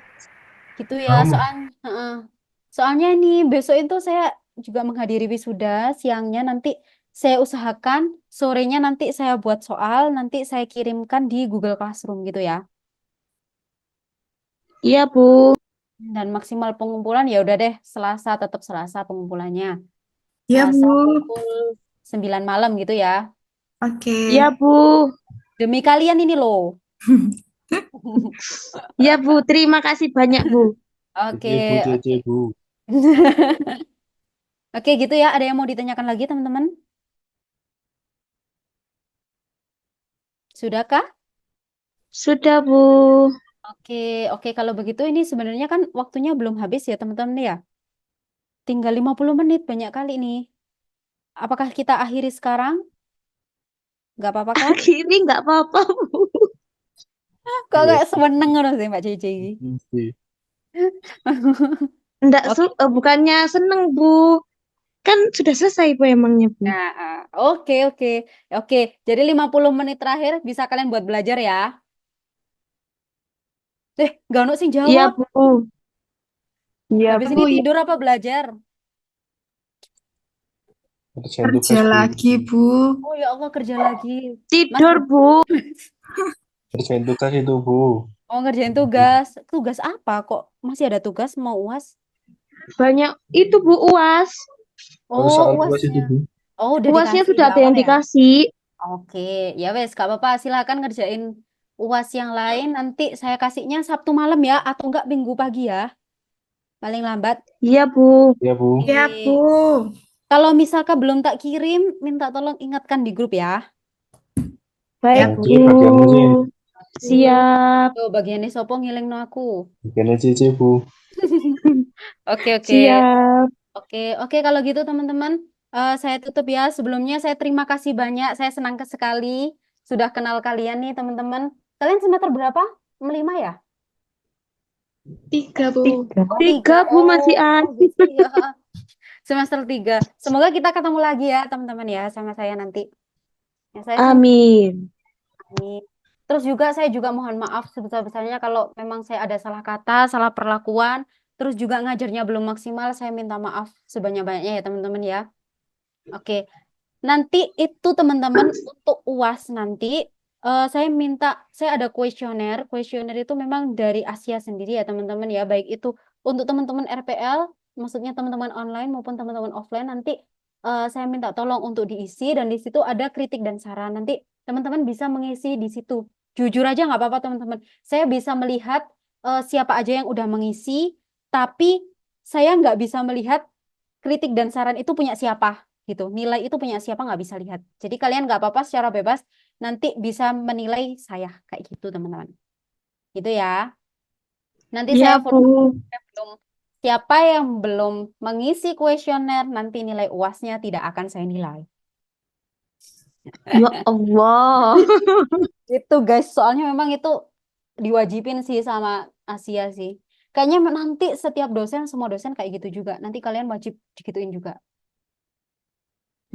gitu ya? Mau. Soalnya ini besok itu saya juga menghadiri wisuda, siangnya nanti saya usahakan, sorenya nanti saya buat soal, nanti saya kirimkan di Google Classroom gitu ya. Iya, Bu. Dan maksimal pengumpulan ya udah deh, Selasa tetap Selasa pengumpulannya. Ya, Selasa Bu. pukul 9 malam gitu ya. Oke. Iya, Bu. Demi kalian ini loh. Iya, Bu. Terima kasih banyak, Bu. Oke, oke. Bu. Oke, gitu ya. Ada yang mau ditanyakan lagi, teman-teman? Sudahkah? Sudah, Bu. Oke. Kalau begitu ini sebenarnya kan waktunya belum habis ya, teman-teman ya. Tinggal 50 menit, banyak kali nih. Apakah kita akhiri sekarang? Nggak apa-apa kan? Akhirnya nggak apa-apa, Bu. Kok kayak seneng ngono sih Mbak Cici? Bukannya seneng, Bu. Kan sudah selesai, Bu, emangnya, Bu. Nah, oke. Jadi 50 menit terakhir bisa kalian buat belajar ya. Gak ono sing Iya, jawab. Bu. Iya, Habis Bu. ini tidur apa belajar? Kerja lagi, Bu. Oh ya Allah, kerja lagi. Tidur, Mas, Bu. Kerjain tugas itu, Bu. oh ngerjain tugas. Tugas apa kok? Masih ada tugas mau UAS? Banyak itu, Bu, UAS. Kalau Oh, soal UAS itu, UASnya. Bu. Oh, udah UASnya dikasih sudah di ada yang awal ya? dikasih. Oke, ya wes, gak apa-apa. Silakan ngerjain UAS yang lain. Nanti saya kasihnya Sabtu malam ya, atau enggak Minggu pagi ya, paling lambat. Iya, Bu. Ya, Bu. Ya, Oke. Bu. Kalau misalkan belum tak kirim, minta tolong ingatkan di grup ya. Baik, Ya, Bu. Oke, bagianmu sih. Bu. Siap. Tuh, bagiannya sopo ngilingno aku. Bagiannya Cici, Bu. Oke, oke. Siap. Oke, kalau gitu teman-teman, saya tutup ya. Sebelumnya saya terima kasih banyak. Saya senang sekali sudah kenal kalian nih teman-teman. Kalian semester berapa? 5 ya? 3, Bu. Tiga. Oh, Tiga, Bu, masih ada. gitu ya. Semester 3. Semoga kita ketemu lagi ya teman-teman ya sama saya nanti. Ya, saya Amin. Amin. Terus juga saya juga mohon maaf sebesar-besarnya kalau memang saya ada salah kata, salah perlakuan, terus juga ngajarnya belum maksimal, saya minta maaf sebanyak-banyaknya ya teman-teman ya. Oke. Nanti itu teman-teman untuk UAS nanti saya ada kuesioner. Kuesioner itu memang dari Asia sendiri ya teman-teman ya. Baik itu untuk teman-teman RPL, maksudnya teman-teman online maupun teman-teman offline nanti saya minta tolong untuk diisi dan di situ ada kritik dan saran. Nanti teman-teman bisa mengisi di situ. Jujur aja nggak apa-apa teman-teman. Saya bisa melihat siapa aja yang udah mengisi, tapi saya nggak bisa melihat kritik dan saran itu punya siapa gitu. Nilai itu punya siapa nggak bisa lihat. Jadi kalian nggak apa-apa secara bebas nanti bisa menilai saya kayak gitu teman-teman. Gitu ya. Nanti Iya, saya Bu. siapa yang belum mengisi kuesioner nanti nilai UASnya tidak akan saya nilai. Ya Allah. Itu guys, soalnya memang itu diwajibin sih sama Asia sih. Kayaknya nanti setiap dosen, semua dosen kayak gitu juga. Nanti kalian wajib digituin juga.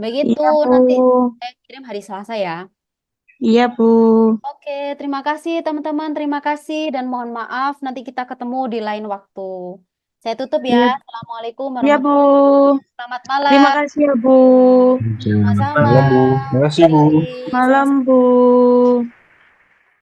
Begitu, Iya, Bu. nanti saya kirim hari Selasa ya. Iya, Bu. Oke, terima kasih teman-teman, terima kasih dan mohon maaf nanti kita ketemu di lain waktu. Saya tutup ya. Iya, Assalamualaikum iya, Bu. warahmatullahi wabarakatuh. Selamat Terima malam. kasih ya, Bu. Oke. Sama-sama. Malam, Bu. Terima kasih, Bu. Baik, Malam, sama-sama. Bu.